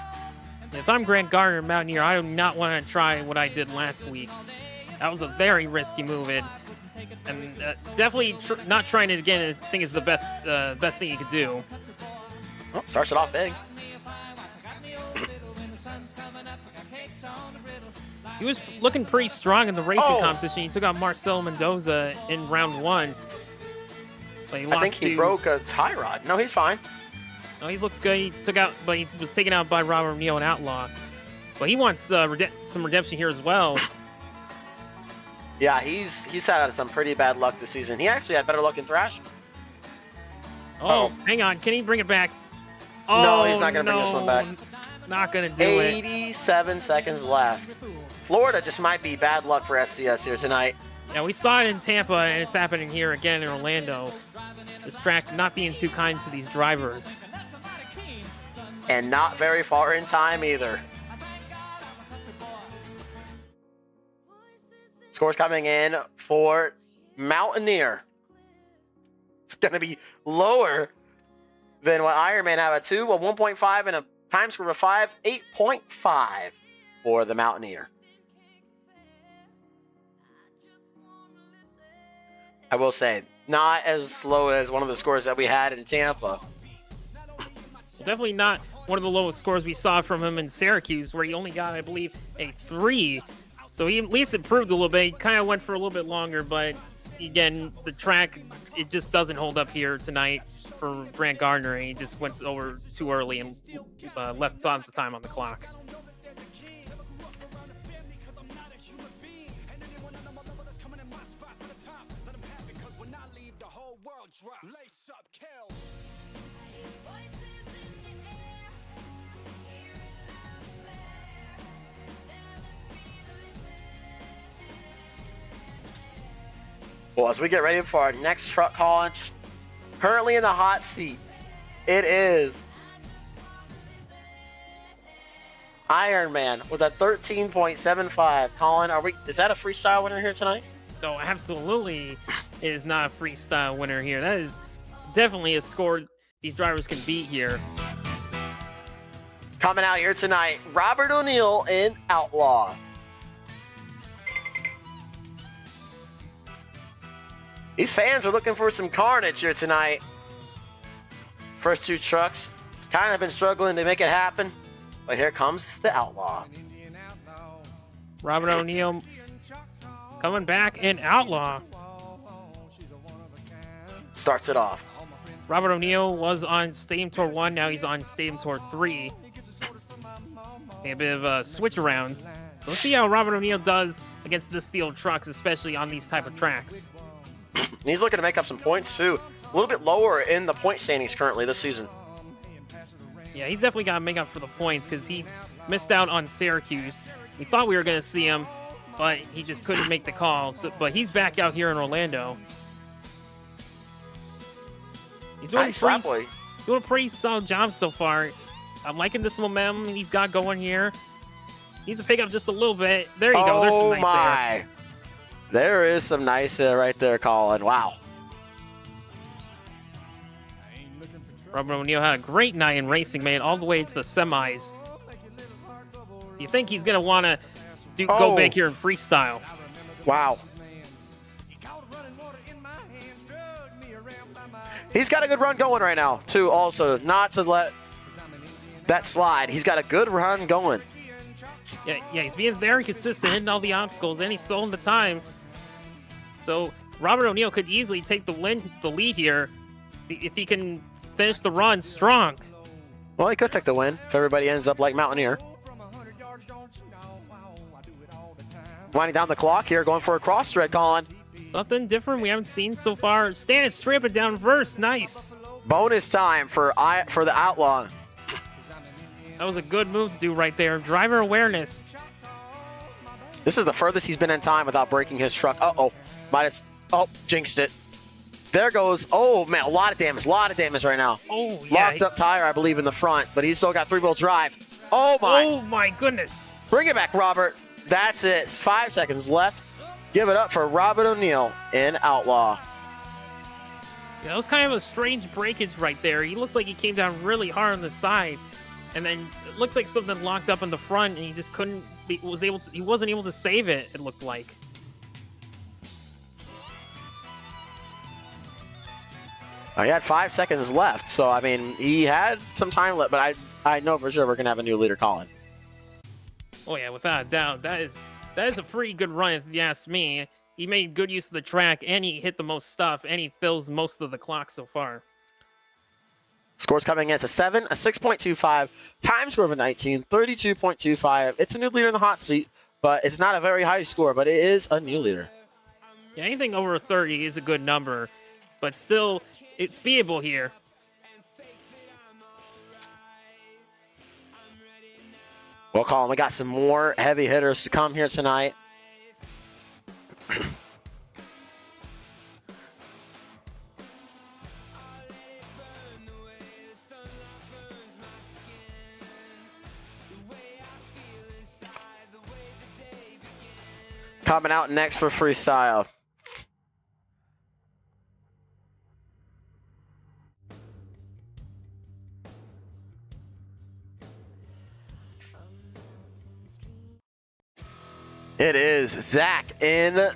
If I'm Grant Gardner in Mountaineer, I do not want to try what I did last week. That was a very risky move, and definitely not trying it again. I think is the best thing you could do. Oh, starts it off big. He was looking pretty strong in the racing competition. He took out Marcelo Mendoza in round 1. But I think he broke a tie rod. No, he's fine. No, he looks good. He was taken out by Robert Neal and Outlaw. But he wants some redemption here as well. Yeah, he's had some pretty bad luck this season. He actually had better luck in Thrash. Oh, hang on. Can he bring it back? Oh, no, he's not going to bring this one back. Not going to do it. 87 seconds left. Florida just might be bad luck for SCS here tonight. Yeah, we saw it in Tampa, and it's happening here again in Orlando. This track not being too kind to these drivers. And not very far in time either. Scores coming in for Mountaineer. It's going to be lower than what Ironman have a 2, a 1.5, and a time score of 5, 8.5 for the Mountaineer. I will say, not as slow as one of the scores that we had in Tampa. Definitely not one of the lowest scores we saw from him in Syracuse, where he only got, I believe, a 3. So he at least improved a little bit. He kind of went for a little bit longer, but again, the track, it just doesn't hold up here tonight for Grant Gardner. He just went over too early and left tons of time on the clock. Well, as we get ready for our next truck calling, currently in the hot seat, it is Ironman with a 13.75. Colin, is that a freestyle winner here tonight? No, absolutely it is not a freestyle winner here. That is definitely a score these drivers can beat here. Coming out here tonight, Robert O'Neill in Outlaw. These fans are looking for some carnage here tonight. First 2 trucks kind of been struggling to make it happen, but here comes the Outlaw. Robert O'Neill coming back in Outlaw. Starts it off. Robert O'Neill was on Stadium Tour 1, now he's on Stadium Tour 3. A bit of a switch around. So let's see how Robert O'Neill does against the steel trucks, especially on these type of tracks. He's looking to make up some points too. A little bit lower in the point standings currently this season. Yeah, he's definitely got to make up for the points because he missed out on Syracuse. We thought we were going to see him, but he just couldn't make the call. So, but he's back out here in Orlando. He's doing, Nice doing a pretty solid job so far. I'm liking this momentum he's got going here. Needs to pick up just a little bit. There you go. There's some nice air. There is some nice air right there, Colin. Wow. Robert O'Neill had a great night in racing, made it all the way to the semis. Do you think he's going to want to go big here in freestyle? Wow. He's got a good run going right now, too, also. Not to let that slide. He's got a good run going. Yeah, he's being very consistent, hitting all the obstacles, and he's stolen the time. So Robert O'Neill could easily take the lead here if he can finish the run strong. Well, he could take the win if everybody ends up like Mountaineer. Winding down the clock here, going for a cross thread, Colin. Something different we haven't seen so far. Standing straight up and down reverse, nice. Bonus time for the Outlaw. That was a good move to do right there. Driver awareness. This is the furthest he's been in time without breaking his truck. Jinxed it. There goes. Oh, man, a lot of damage right now. Oh, yeah. Locked up tire, I believe, in the front, but he's still got 3-wheel drive. Oh, my goodness. Bring it back, Robert. That's it. 5 seconds left. Give it up for Robert O'Neill in Outlaw. Yeah, that was kind of a strange breakage right there. He looked like he came down really hard on the side, and then it looked like something locked up in the front, and he just he wasn't able to save it, it looked like. He had 5 seconds left, so, I mean, he had some time left, but I know for sure we're going to have a new leader, Colin. Oh, yeah, without a doubt. That is a pretty good run, if you ask me. He made good use of the track, and he hit the most stuff, and he fills most of the clock so far. Scores coming in. It's a 7, a 6.25, time score of a 19, 32.25. It's a new leader in the hot seat, but it's not a very high score, but it is a new leader. Yeah, anything over 30 is a good number, but still, it's beatable here. Well, Colin, we got some more heavy hitters to come here tonight. Coming out next for Freestyle. It is Zach in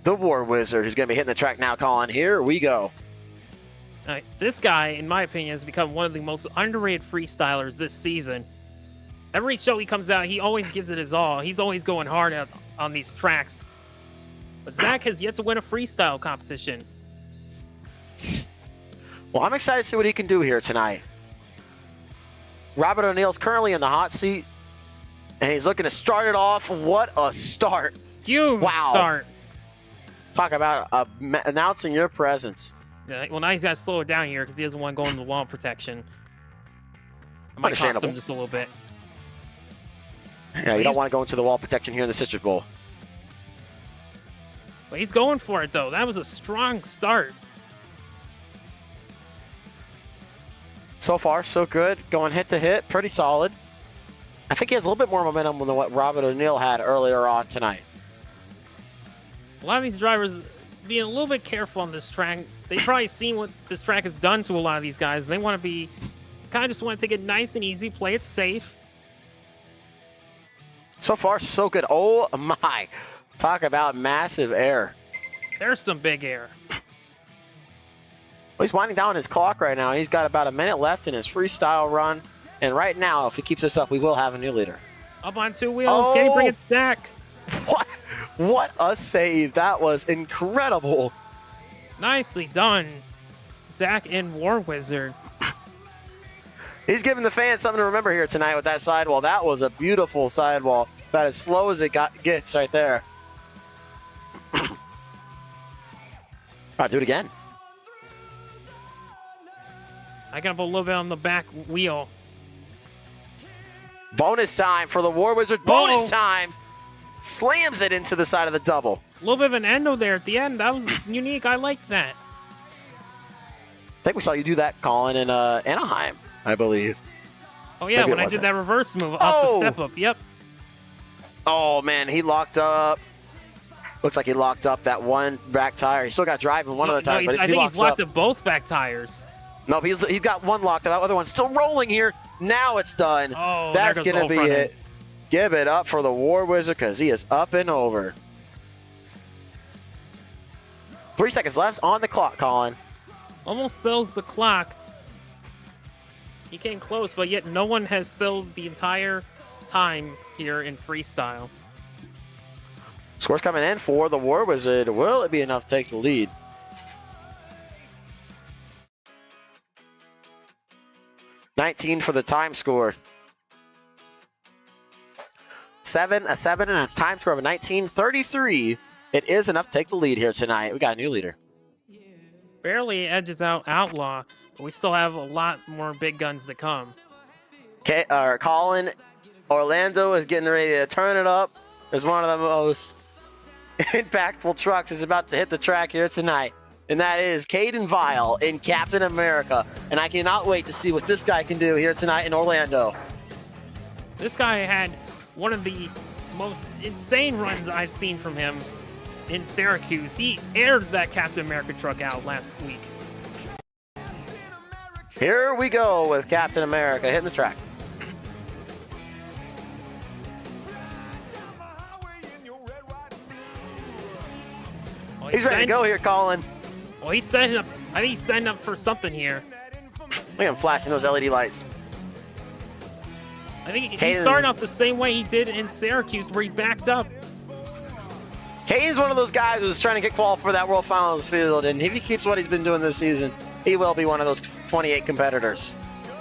the War Wizard who's going to be hitting the track now, Colin. Here we go. This guy, in my opinion, has become one of the most underrated freestylers this season. Every show he comes out, he always gives it his all. He's always going hard on these tracks. But Zach has yet to win a freestyle competition. Well, I'm excited to see what he can do here tonight. Robert O'Neill's currently in the hot seat, and he's looking to start it off. What a start. Huge start. Talk about announcing your presence. Well, now he's got to slow it down here because he doesn't want to go into the wall protection. I might cost him just a little bit. Yeah, you don't want to go into the wall protection here in the Citrus Bowl. But he's going for it, though. That was a strong start. So far, so good. Going hit to hit. Pretty solid. I think he has a little bit more momentum than what Robert O'Neill had earlier on tonight. A lot of these drivers being a little bit careful on this track. They've probably seen what this track has done to a lot of these guys. They want to be, kind of just want to take it nice and easy, play it safe. So far, so good. Oh my. Talk about massive air. There's some big air. Well, he's winding down his clock right now. He's got about a minute left in his freestyle run. And right now, if he keeps this up, we will have a new leader. Up on two wheels. Can he bring it back? What a save. That was incredible. Nicely done. Zach in War Wizard. He's giving the fans something to remember here tonight with that sidewall. That was a beautiful sidewall. About as slow as it gets right there. All right, do it again. I got a little bit on the back wheel. Bonus time for the War Wizard. Bonus time. Slams it into the side of the double. A little bit of an endo there at the end. That was unique. I like that. I think we saw you do that, Colin, in Anaheim, I believe. Oh, yeah, when I did that reverse move off the step up. Yep. Oh, man, he locked up. Looks like he locked up that one back tire. He still got driving one of the tires. I think he's locked up both back tires. No, he's got one locked up. That other one's still rolling here. Now it's done. Oh, that's going to be it. Give it up for the War Wizard because he is up and over. 3 seconds left on the clock, Colin. Almost fills the clock. He came close, but yet no one has filled the entire time here in freestyle. Scores coming in for the War Wizard. Will it be enough to take the lead? $19 for the time score. A 7 and a time score of a 19.33. It is enough to take the lead here tonight. We got a new leader. Barely edges out Outlaw, but we still have a lot more big guns to come. Colin Orlando is getting ready to turn it up. As one of the most impactful trucks is about to hit the track here tonight. And that is Caden Vile in Captain America. And I cannot wait to see what this guy can do here tonight in Orlando. This guy had one of the most insane runs I've seen from him in Syracuse. He aired that Captain America truck out last week. Here we go with Captain America hitting the track. Well, he's ready to go here, Colin. Well, he's setting up. I think he's setting up for something here. Look at him flashing those LED lights. I think he's starting off the same way he did in Syracuse, where he backed up. Caden's one of those guys who's trying to get qualified for that World Finals field, and if he keeps what he's been doing this season, he will be one of those 28 competitors.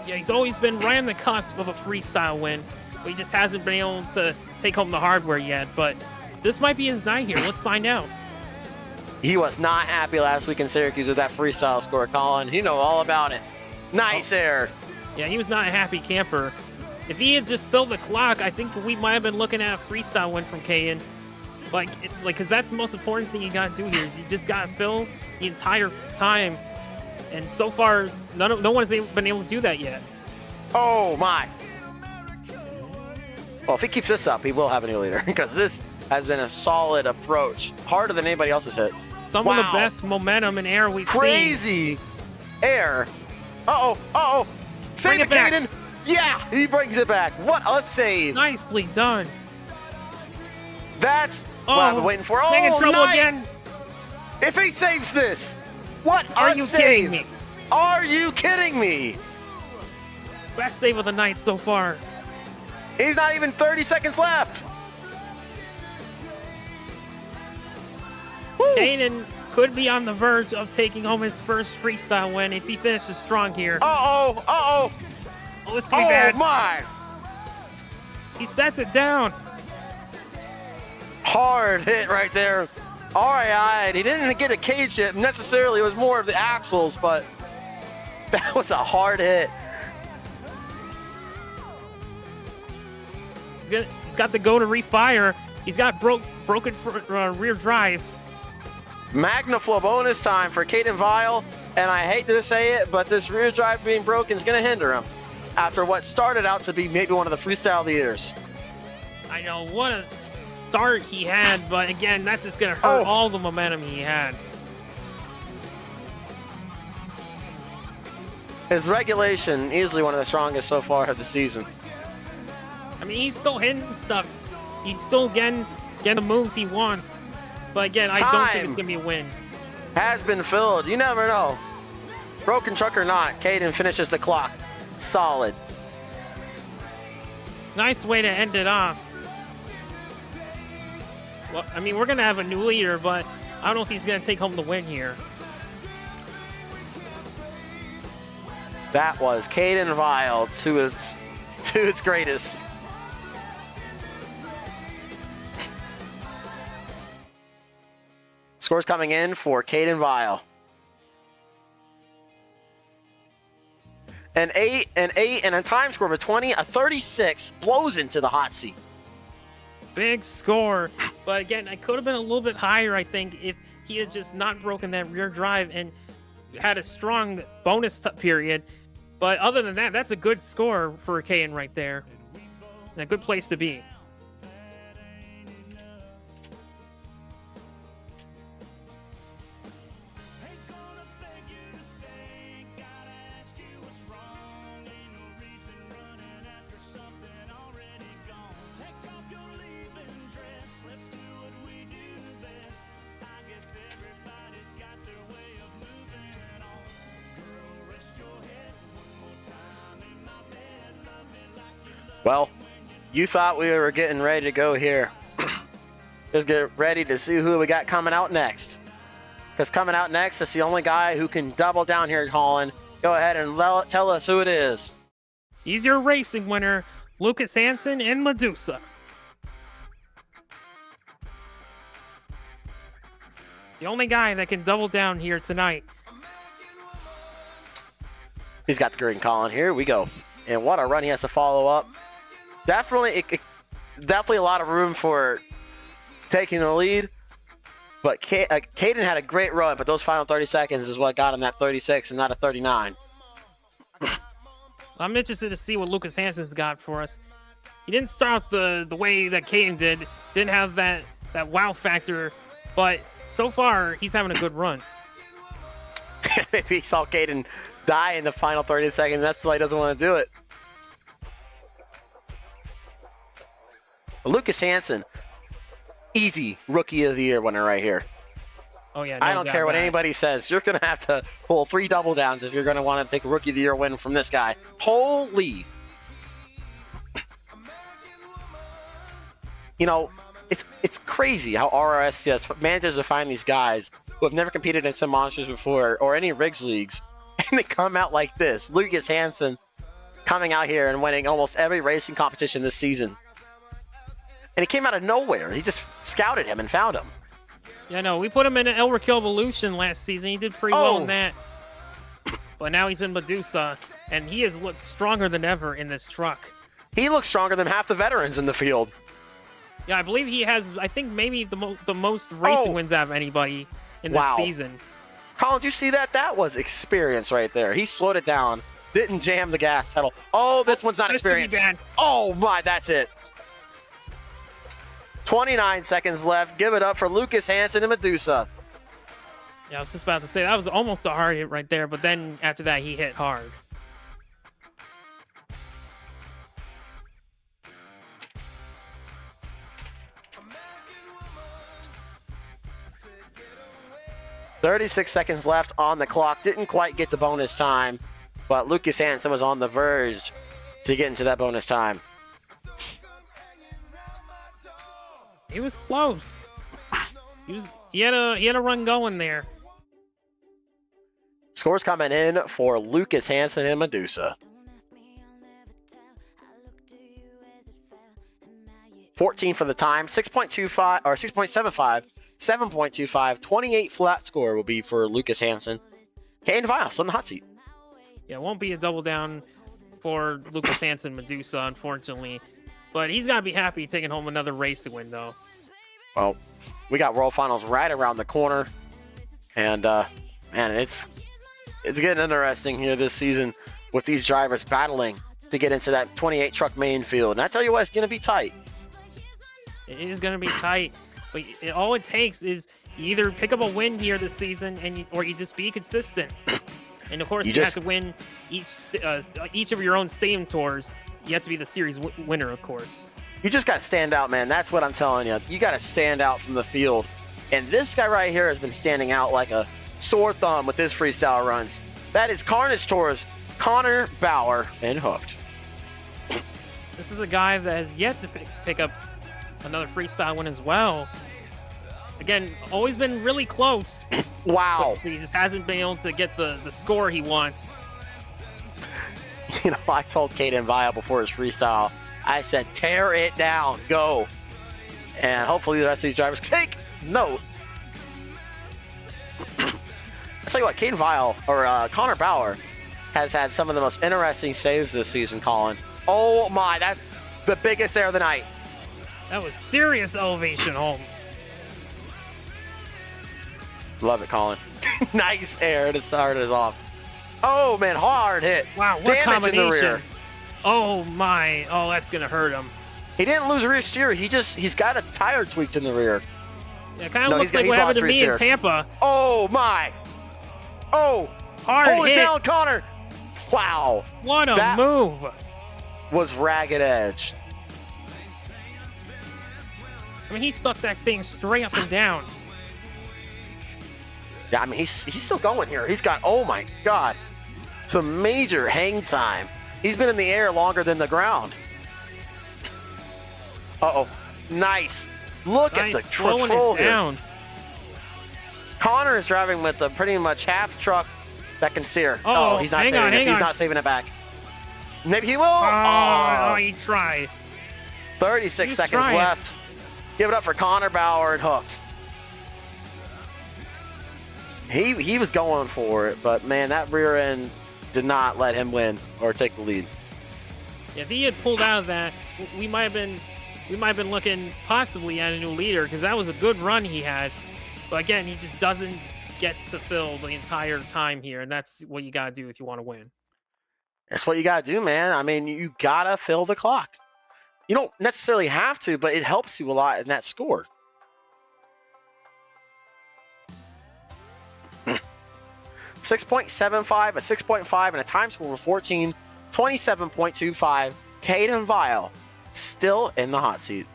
Yeah, he's always been right on the cusp of a freestyle win, but he just hasn't been able to take home the hardware yet. But this might be his night here. Let's find out. He was not happy last week in Syracuse with that freestyle score, Colin. You know all about it. Nice air. Yeah, he was not a happy camper. If he had just filled the clock, I think we might have been looking at a freestyle win from Caden. Because that's the most important thing you got to do here is you just got to fill the entire time. And so far, no one has been able to do that yet. Oh, my. Well, if he keeps this up, he will have a new leader because this has been a solid approach. Harder than anybody else has hit. Some of the best momentum in air we've seen. Crazy air. Uh-oh. Save Bring it, it back. Caden. Yeah, he brings it back. What a save. Nicely done. That's what I've been waiting for. Getting in trouble again. If he saves this, what Are a you save. kidding me? Are you kidding me? Best save of the night so far. He's not even 30 seconds left. Woo. Kaden could be on the verge of taking home his first freestyle win if he finishes strong here. Uh-oh. Oh, this could be bad. Oh, my. He sets it down. Hard hit right there. RAI, he didn't get a cage hit necessarily. It was more of the axles, but that was a hard hit. He's got the go to refire. He's got broken rear drive. Magnaflow bonus time for Caden Vile, and I hate to say it, but this rear drive being broken is going to hinder him after what started out to be maybe one of the freestyle leaders. I know, what a start he had, but again, that's just going to hurt all the momentum he had. His regulation, easily one of the strongest so far of the season. I mean, he's still hitting stuff. He's still getting the moves he wants. But again, I don't think it's going to be a win. Has been filled. You never know. Broken truck or not, Caden finishes the clock. Solid. Nice way to end it off. Well, I mean, we're going to have a new leader, but I don't know if he's going to take home the win here. That was Caden Vile to its greatest. Scores coming in for Caden Vile. An 8, and a time score of a 20, a 36 blows into the hot seat. Big score. But again, I could have been a little bit higher, I think, if he had just not broken that rear drive and had a strong bonus period. But other than that, that's a good score for Kayan right there. And a good place to be. Well, you thought we were getting ready to go here. Just get ready to see who we got coming out next. Because coming out next is the only guy who can double down here, Colin. Go ahead and tell us who it is. He's your racing winner, Lucas Hansen in Medusa. The only guy that can double down here tonight. He's got the green Colin. Here we go. And what a run he has to follow up. Definitely a lot of room for taking the lead. But Caden had a great run, but those final 30 seconds is what got him that 36 and not a 39. I'm interested to see what Lucas Hansen's got for us. He didn't start the way that Caden did. Didn't have that wow factor, but so far he's having a good run. Maybe he saw Caden die in the final 30 seconds. That's why he doesn't want to do it. Lucas Hansen, easy Rookie of the Year winner right here. Oh, yeah. I don't care what anybody says. You're going to have to pull 3 double downs if you're going to want to take a Rookie of the Year win from this guy. Holy. You know, it's crazy how RORSCS manages to find these guys who have never competed in some monsters before or any rigs leagues, and they come out like this. Lucas Hansen coming out here and winning almost every racing competition this season. And he came out of nowhere. He just scouted him and found him. Yeah, no, we put him in an El Raquel Evolution last season. He did pretty well in that. But now he's in Medusa, and he has looked stronger than ever in this truck. He looks stronger than half the veterans in the field. Yeah, I believe he has, I think, maybe the most racing wins out of anybody in this season. Colin, did you see that? That was experience right there. He slowed it down, didn't jam the gas pedal. Oh, this one's not experience. Oh, my, that's it. 29 seconds left. Give it up for Lucas Hansen and Medusa. Yeah, I was just about to say that was almost a hard hit right there, but then after that he hit hard. "36 seconds left on the clock. Didn't quite get to bonus time, but Lucas Hansen was on the verge to get into that bonus time. He was close. He had a run going there. Scores coming in for Lucas Hansen and Medusa. 14 for the time, 6.25 or 6.75, 7.25, 28 flat score will be for Lucas Hansen. Caden Viles on the hot seat. Yeah, it won't be a double down for Lucas Hansen Medusa, unfortunately. But he's got to be happy taking home another race to win, though. Well, we got World Finals right around the corner. And, man, it's getting interesting here this season with these drivers battling to get into that 28 truck main field. And I tell you what, it's going to be tight. It is going to be tight. But all it takes is you either pick up a win here this season or you just be consistent. And, of course, you have to win each of your own stadium tours. You have to be the series winner, of course. You just got to stand out, man. That's what I'm telling you. You got to stand out from the field. And this guy right here has been standing out like a sore thumb with his freestyle runs. That is Carnage Tours, Connor Bauer, and Hooked. This is a guy that has yet to pick up another freestyle win as well. Again, always been really close. Wow. He just hasn't been able to get the score he wants. You know, I told Caden Vile before his freestyle, I said, tear it down, go. And hopefully the rest of these drivers take note. I'll tell you what, Caden Vile, or Connor Bauer, has had some of the most interesting saves this season, Colin. Oh my, that's the biggest air of the night. That was serious elevation, Holmes. Love it, Colin. Nice air to start us off. Oh, man, hard hit. Wow, what damage combination. in the rear. Oh, my. Oh, that's going to hurt him. He didn't lose rear steer. He's got a tire tweaked in the rear. Yeah, it kind of looks like what happened to me in Tampa. Oh, my. Oh. Hard hold hit. it down, Connor. Wow. What a that move. Was ragged edge. I mean, he stuck that thing straight up and down. Yeah, I mean, he's still going here. He's got, oh, my God, some major hang time. He's been in the air longer than the ground. Uh-oh. Nice. Look at the control here. Connor is driving with a pretty much half truck that can steer. Oh, he's not saving this. He's not saving it back. Maybe he will. Oh, he tried. 36 seconds left. Give it up for Connor Bauer and Hooked. He was going for it, but man, that rear end did not let him win or take the lead. Yeah, if he had pulled out of that, we might have been looking possibly at a new leader, because that was a good run he had. But again, he just doesn't get to fill the entire time here, and that's what you gotta do if you want to win. That's what you gotta do, man. I mean, you gotta fill the clock. You don't necessarily have to, but it helps you a lot in that score. 6.75, a 6.5, and a time score of 14, 27.25. Caden Vile still in the hot seat.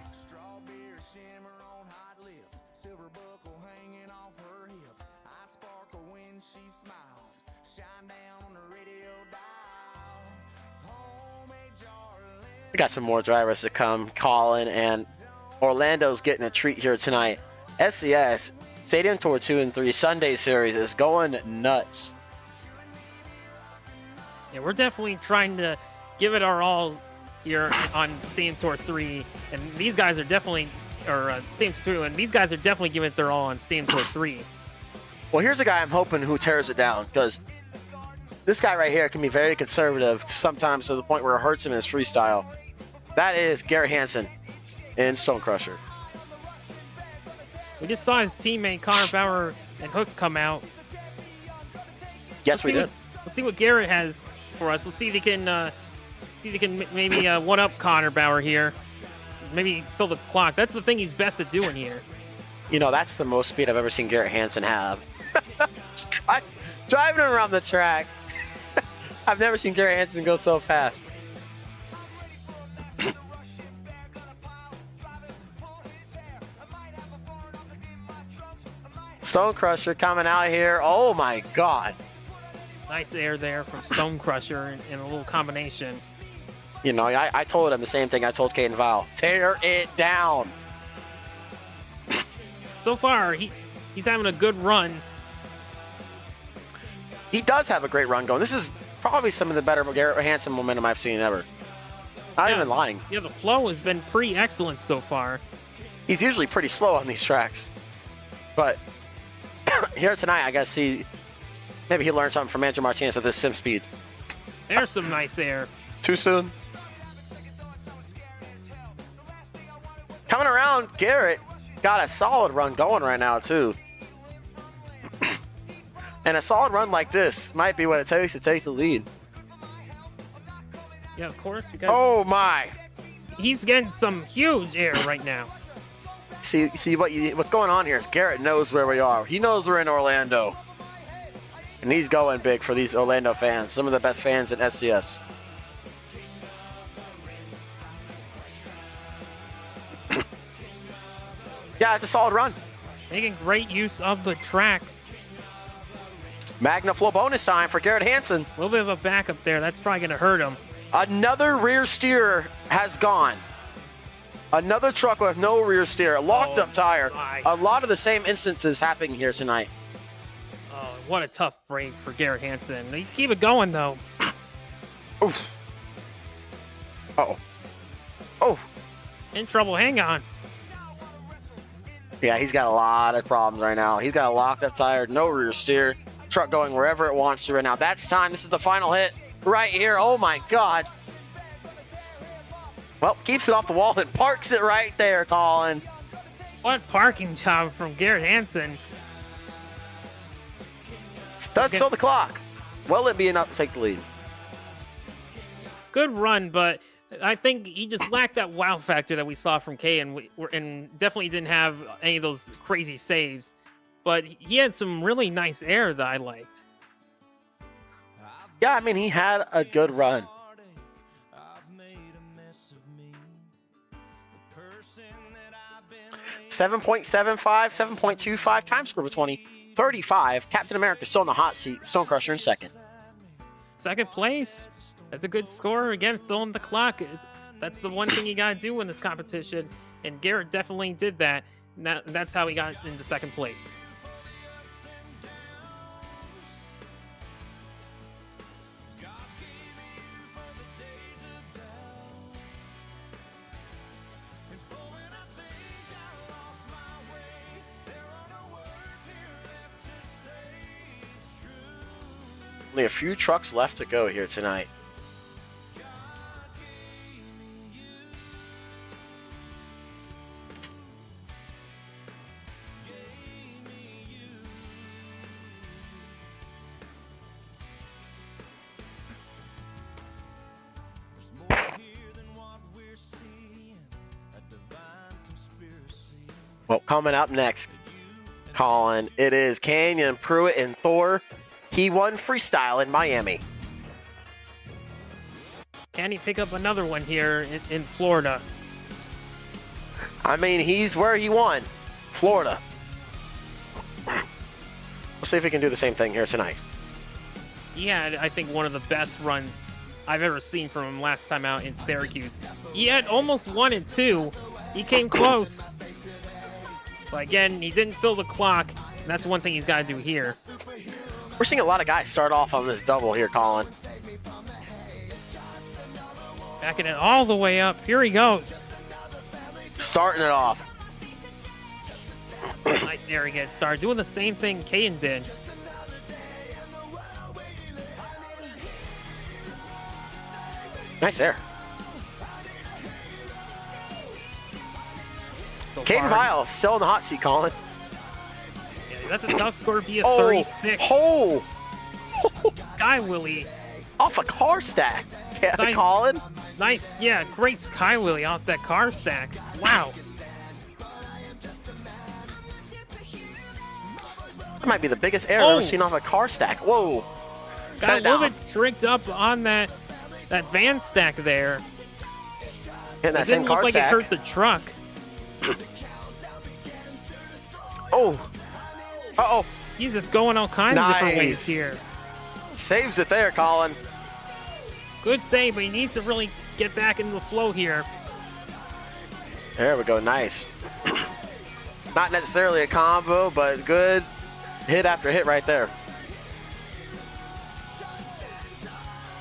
We got some more drivers to come, Colin, and Orlando's getting a treat here tonight. SCS Stadium Tour 2 and 3 Sunday Series is going nuts. Yeah, we're definitely trying to give it our all here on Stadium Tour 3, and these guys are definitely, or Stadium Tour 2, and these guys are definitely giving it their all on Stadium Tour 3. Well, here's a guy I'm hoping who tears it down, because this guy right here can be very conservative, sometimes to the point where it hurts him in his freestyle. That is Garrett Hansen in Stone Crusher. We just saw his teammate Connor Bauer and Hook come out. Yes, we did. Let's see what Garrett has for us. Let's see if he can maybe one up Connor Bauer here. maybe fill the clock. That's the thing he's best at doing here. You know, that's the most speed I've ever seen Garrett Hansen have. Just driving around the track. I've never seen Garrett Hansen go so fast. Stone Crusher coming out here. Oh my God. Nice air there from Stone Crusher in a little combination. You know, I told him the same thing I told Caden Val. Tear it down. So far, he's having a good run. He does have a great run going. This is probably some of the better Garrett Hansen momentum I've seen ever. Not even lying. Yeah, the flow has been pretty excellent so far. He's usually pretty slow on these tracks. But here tonight, I guess maybe he learned something from Andrew Martinez with his sim speed. There's some nice air. Too soon. Coming around, Garrett got a solid run going right now, too. And a solid run like this might be what it takes to take the lead. Yeah, of course. Because oh, my. He's getting some huge air right now. See what's going on here is Garrett knows where we are. He knows we're in Orlando. And he's going big for these Orlando fans, some of the best fans in SCS. Yeah, it's a solid run. Making great use of the track. Magna Flow bonus time for Garrett Hansen. A little bit of a backup there. That's probably going to hurt him. Another rear steer has gone. Another truck with no rear steer. Locked up tire. My. A lot of the same instances happening here tonight. Oh, what a tough break for Garrett Hansen. You keep it going, though. Oof. Uh-oh. Oh. In trouble. Hang on. Yeah, he's got a lot of problems right now. He's got a locked up tire, no rear steer. Truck going wherever it wants to right now. That's time. This is the final hit right here. Oh, my God. Well, keeps it off the wall and parks it right there, Colin. What parking job from Garrett Hansen. Does fill the clock. Will it be enough to take the lead? Good run, but I think he just lacked that wow factor that we saw from Kay, and definitely didn't have any of those crazy saves. But he had some really nice air that I liked. Yeah, I mean, he had a good run. 7.75, 7.25, time score of 20, 35. Captain America still in the hot seat. Stone Crusher in second. Second place. That's a good score. Again, filling the clock. That's the one thing you got to do in this competition. And Garrett definitely did that. And that's how he got into second place. Only a few trucks left to go here tonight. Well, coming up next, Colin, it is Canyon, Pruitt, and Thor. He won freestyle in Miami. Can he pick up another one here in Florida? I mean, he's where he won, Florida. We'll see if he can do the same thing here tonight. He had, I think, one of the best runs I've ever seen from him last time out in Syracuse. He had almost 1 and 2. He came close. But again, he didn't fill the clock. And that's one thing he's got to do here. We're seeing a lot of guys start off on this double here, Colin. Backing it all the way up. Here he goes. Starting it off. Nice air again. Start doing the same thing Caden did. Nice air. So Caden Vile still in the hot seat, Colin. Yeah, that's a tough score to be a 36. Oh! Guy Willie. Off a car stack. Yeah, Nice. Colin. Nice, yeah, great Sky Lily off that car stack. Wow. That might be the biggest error I've Oh. ever seen off a car stack. Whoa. Got Set a it little down. bit tricked up on that van stack there. Hitting that It same didn't car look like stack. it hurt the truck. Oh. Uh-oh. He's just going all kinds of different ways Nice. here. Saves it there, Colin. Good save, but he needs to really get back into the flow here. There we go. Nice. Not necessarily a combo, but good hit after hit right there.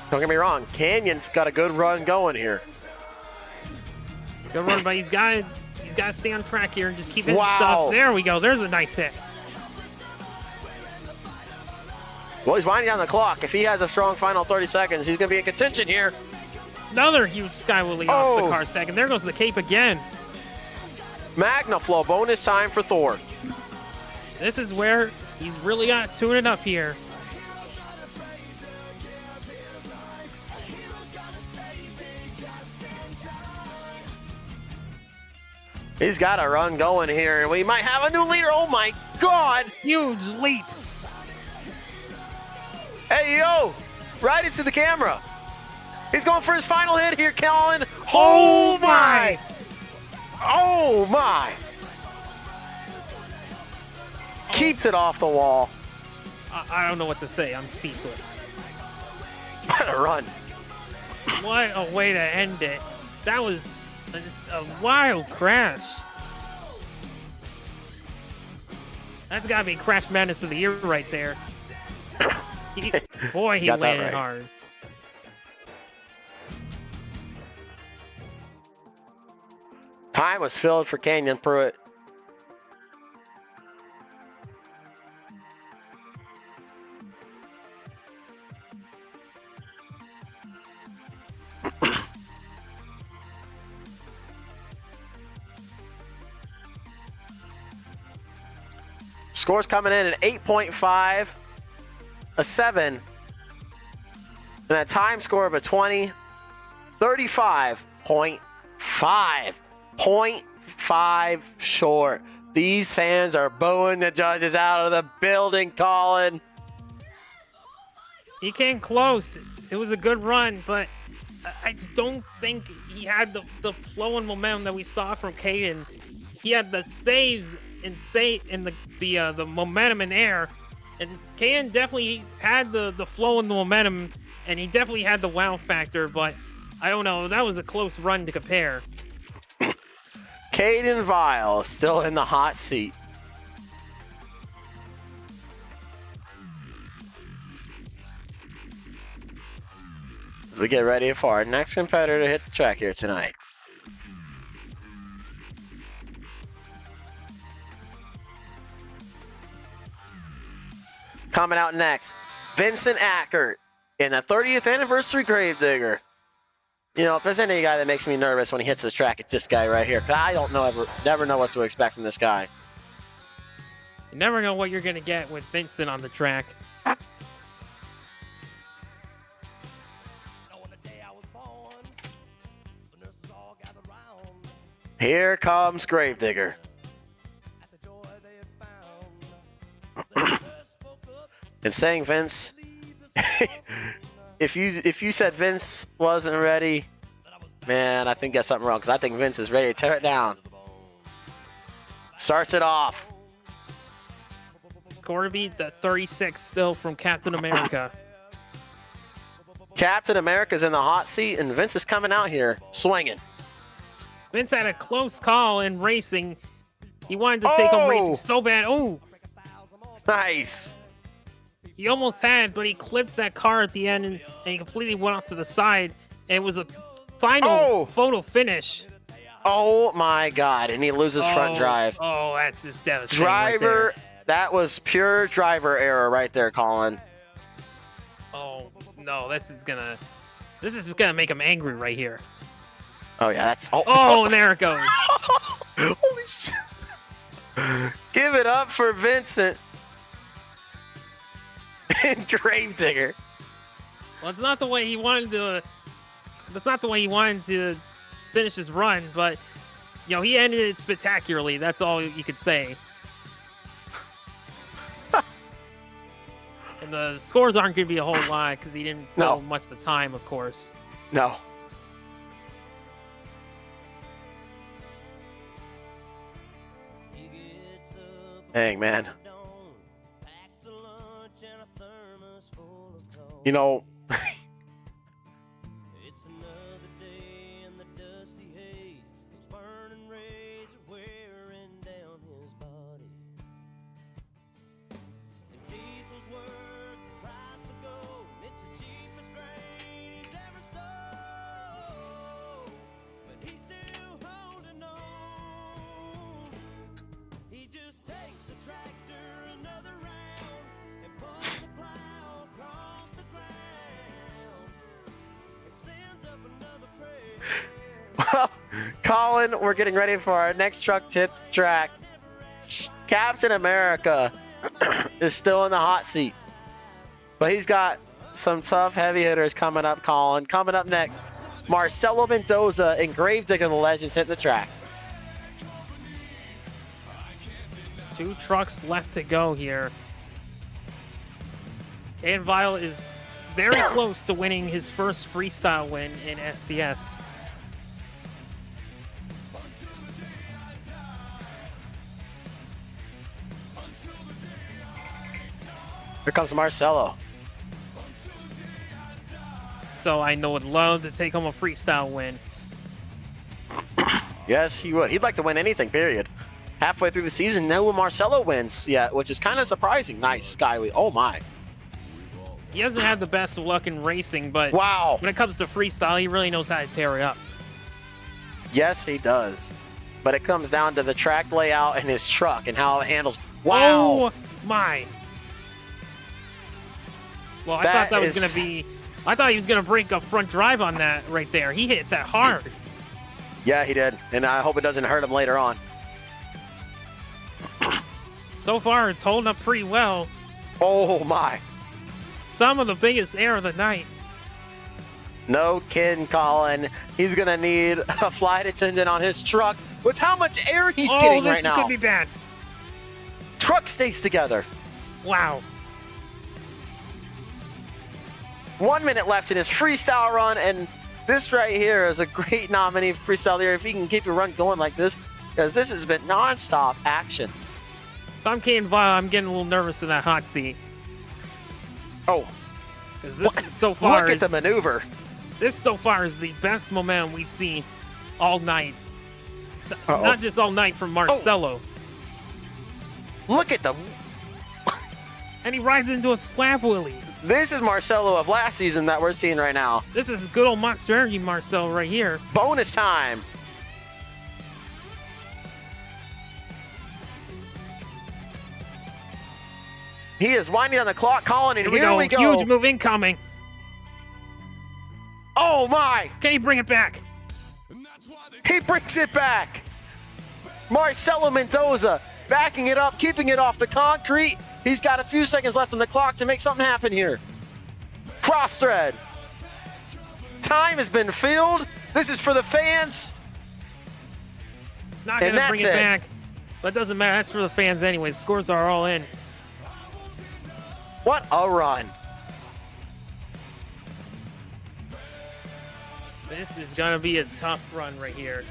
Don't get me wrong. Canyon's got a good run going here. Good run, but he's got to stay on track here and just keep hitting Wow. stuff. There we go. There's a nice hit. Well, he's winding down the clock. If he has a strong final 30 seconds, he's going to be in contention here. Another huge Sky Lily off the Oh. car stack, and there goes the cape again. Magna Flow bonus time for Thor. This is where he's really got to tune it up here. He's got a run going here, and we might have a new leader. Oh my God! Huge leap. Hey yo! Right into the camera. He's going for his final hit here, Colin. Oh my! Oh my! Keeps it off the wall. I don't know what to say. I'm speechless. What a run! What a way to end it. That was a wild crash. That's got to be Crash Madness of the Year right there. Boy, he Got that landed right. hard. Time was filled for Canyon Pruitt. Scores coming in at 8.5, a 7, and a time score of a 20, 35.5. 0.5 short. These fans are booing the judges out of the building, Colin. He came close. It was a good run, but I just don't think he had the flow and momentum that we saw from Caden. He had the saves and the momentum in air, and Caden definitely had the flow and the momentum, and he definitely had the wow factor. But I don't know. That was a close run to compare. Caden Vile still in the hot seat. As we get ready for our next competitor to hit the track here tonight. Coming out next, Vincent Ackert in the 30th anniversary Gravedigger. You know, if there's any guy that makes me nervous when he hits this track, it's this guy right here. 'Cause I don't know, never know what to expect from this guy. You never know what you're gonna get with Vincent on the track. Here comes Gravedigger. And saying Vince, if you said Vince wasn't ready, man, I think that's something wrong, because I think Vince is ready to tear it down. Starts it off. Going to be the 36 still from Captain America. Captain America's in the hot seat, and Vince is coming out here swinging. Vince had a close call in racing. He wanted to take home racing so bad. Oh, Nice. he almost had, but he clipped that car at the end, and he completely went off to the side. And it was a final photo finish. Oh my God, and he loses front drive. Oh, that's just devastating. Driver, Right that was pure driver error right there, Colin. there. Oh no, this is just gonna make him angry right here. Oh yeah, that's Oh, and there it goes. Holy shit. Give it up for Vincent and Gravedigger. Well, it's not the way he wanted to That's not the way he wanted to finish his run, but he ended it spectacularly. That's all you could say. And the scores aren't going to be a whole lot because he didn't fill much of the time, of course. No. Dang, man. You know, It's another day in the dusty haze. Those burning rays are wearing down his body. And diesel's worth the price of gold. It's the cheapest grain he's ever sold. But he's still holding on. He just takes the tractor another round and pulls the plow across the ground and sends up another prayer. well, Colin, we're getting ready for our next truck to hit the track. Captain America is still in the hot seat, but he's got some tough heavy hitters coming up, Colin. Coming up next, Marcelo Mendoza and Gravedigger the Legends hit the track. 2 trucks left to go here. And Vile is very close to winning his first freestyle win in SCS. Here comes Marcelo. So I know would love to take home a freestyle win. Yes, he would. He'd like to win anything, period. Halfway through the season, no Marcelo wins yet, which is kind of surprising. Nice, Skyway. Oh, my. He hasn't had the best of luck in racing, but Wow. when it comes to freestyle, he really knows how to tear it up. Yes, he does. But it comes down to the track layout and his truck and how it handles. Wow. Oh, my. Well, I thought that was going to be... I thought he was going to break a front drive on that right there. He hit that hard. Yeah, he did. And I hope it doesn't hurt him later on. So far, it's holding up pretty well. Oh, my. Some of the biggest air of the night. No kidding, Colin. He's going to need a flight attendant on his truck with how much air he's getting right now. This could be bad. Truck stays together. Wow. 1 minute left in his freestyle run, and this right here is a great nominee for freestyle here if he can keep your run going like this, because this has been non-stop action. If I'm Kane Vile, I'm getting a little nervous in that hot seat. Oh, Because this is so far... look at the maneuver. This so far is the best momentum we've seen all night. Uh-oh. Not just all night from Marcelo. Look at the... And he rides into a slap wheelie. This is Marcelo of last season that we're seeing right now. This is good old Monster Energy Marcelo right here. Bonus time. He is winding on the clock, Colin, and here we go. Huge move incoming. Oh, my. Can he bring it back? He brings it back. Marcelo Mendoza backing it up, keeping it off the concrete. He's got a few seconds left on the clock to make something happen here. Cross thread. Time has been filled. This is for the fans. Not going to bring it back. But it doesn't matter. That's for the fans anyway. The scores are all in. What a run. This is going to be a tough run right here.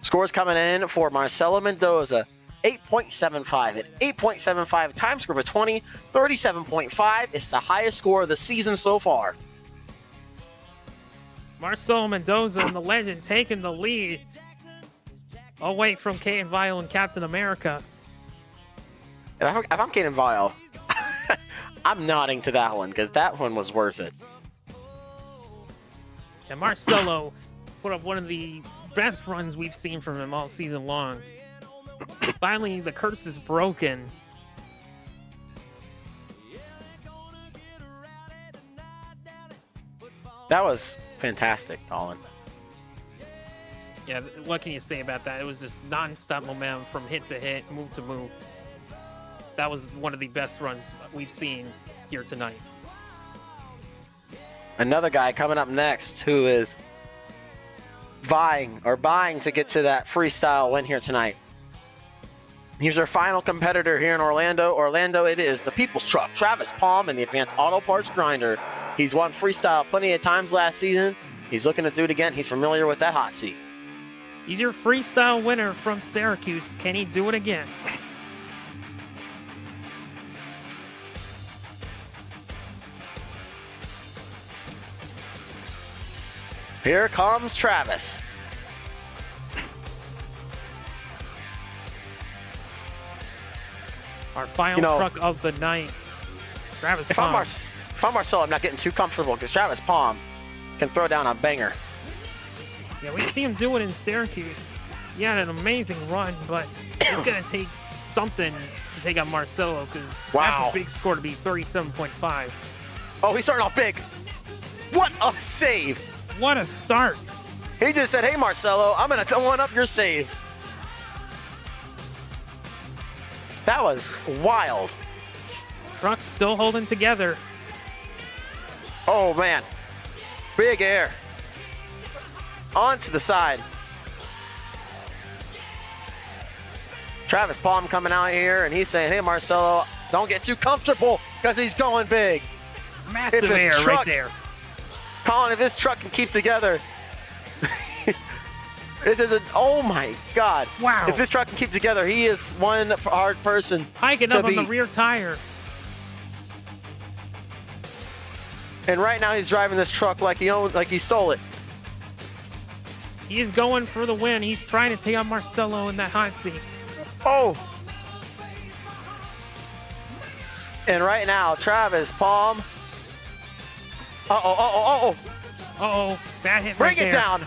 Scores coming in for Marcelo Mendoza. 8.75 at 8.75 times score of 20, 37.5. It's the highest score of the season so far. Marcelo Mendoza and the Legend taking the lead away from Kane Vile and Captain America. If I'm Kaden Vile, I'm nodding to that one because that one was worth it. And Marcelo put up one of the best runs we've seen from him all season long. Finally, the curse is broken. That was fantastic, Colin. Yeah, what can you say about that? It was just non-stop momentum from hit to hit, move to move. That was one of the best runs we've seen here tonight. Another guy coming up next who is vying to get to that freestyle win here tonight. He's our final competitor here in Orlando. Orlando, it is the People's Truck, Travis Palm, and the Advanced Auto Parts Grinder. He's won freestyle plenty of times last season. He's looking to do it again. He's familiar with that hot seat. He's your freestyle winner from Syracuse. Can he do it again? Here comes Travis. Our final truck of the night. Travis If Palm. I'm Marcelo, I'm not getting too comfortable because Travis Palm can throw down a banger. Yeah, we see him do it in Syracuse. He had an amazing run, but it's going to take something to take on Marcelo because that's a big score to be 37.5. Oh, he's starting off big. What a save. What a start. He just said, hey, Marcelo, I'm going to one up your save. That was wild. Truck still holding together. Oh, man. Big air. Onto the side. Travis Palm coming out here, and he's saying, hey, Marcelo, don't get too comfortable because he's going big. Massive air right there. Colin, if his truck can keep together. Oh, my God. Wow. If this truck can keep together, he is one hard person Hiking to up on beat. the rear tire. And right now he's driving this truck like he stole it. He is going for the win. He's trying to take on Marcelo in that hot seat. Oh. And right now, Travis Palm. Uh-oh. Bad hit Bring right it there. down.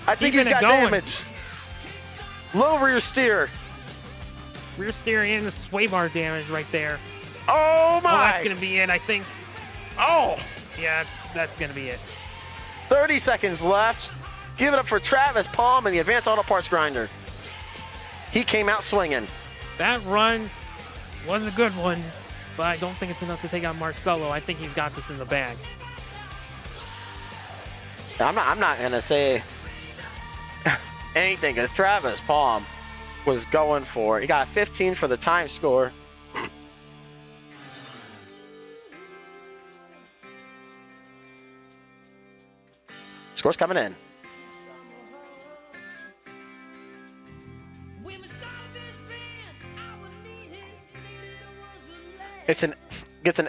I think Keeping he's got it going. damage. Low rear steer. Rear steer and the sway bar damage right there. Oh, my. Oh, that's going to be it, I think. Oh. Yeah, that's going to be it. 30 seconds left. Give it up for Travis Palm and the Advanced Auto Parts Grinder. He came out swinging. That run was a good one, but I don't think it's enough to take on Marcelo. I think he's got this in the bag. I'm not going to say anything because Travis Palm was going for it. He got a 15 for the time score. Score's coming in. Gets an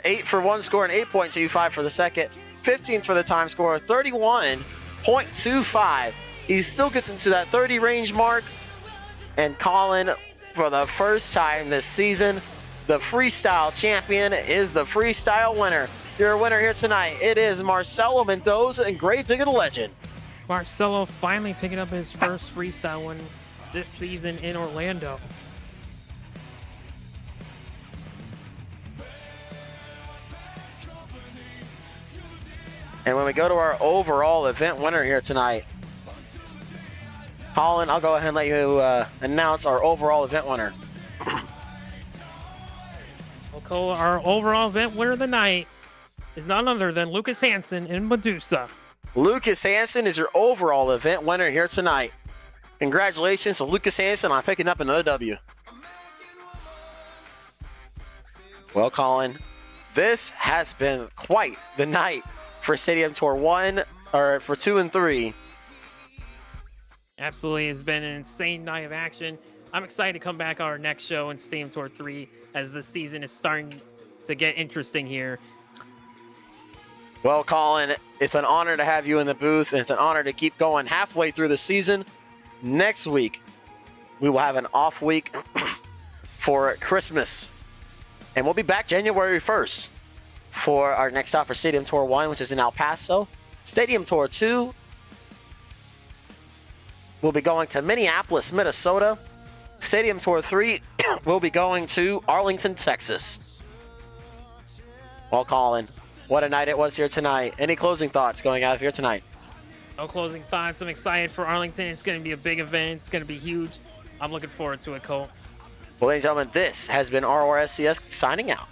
8 for one score and 8.25 for the second. 15 for the time score, 31.25. He still gets into that 30 range mark. And Colin, for the first time this season, the freestyle champion is the freestyle winner. Your winner here tonight, it is Marcelo Mendoza and Gravedigger the Legend. Marcelo finally picking up his first freestyle win this season in Orlando. And when we go to our overall event winner here tonight, Colin, I'll go ahead and let you announce our overall event winner. Okay, our overall event winner of the night is none other than Lucas Hansen in Medusa. Lucas Hansen is your overall event winner here tonight. Congratulations to Lucas Hansen on picking up another W. Well, Colin, this has been quite the night for Stadium Tour 1, or for 2 and 3. Absolutely, it's been an insane night of action. I'm excited to come back on our next show in Stadium Tour 3 as the season is starting to get interesting here. Well, Colin, it's an honor to have you in the booth, and it's an honor to keep going halfway through the season. Next week, we will have an off week for Christmas, and we'll be back January 1st for our next stop for Stadium Tour 1, which is in El Paso. Stadium Tour 2, we'll be going to Minneapolis, Minnesota. Stadium Tour 3, we'll be going to Arlington, Texas. Well, Colin, what a night it was here tonight. Any closing thoughts going out of here tonight? No closing thoughts. I'm excited for Arlington. It's going to be a big event. It's going to be huge. I'm looking forward to it, Cole. Well, ladies and gentlemen, this has been RORSCS signing out.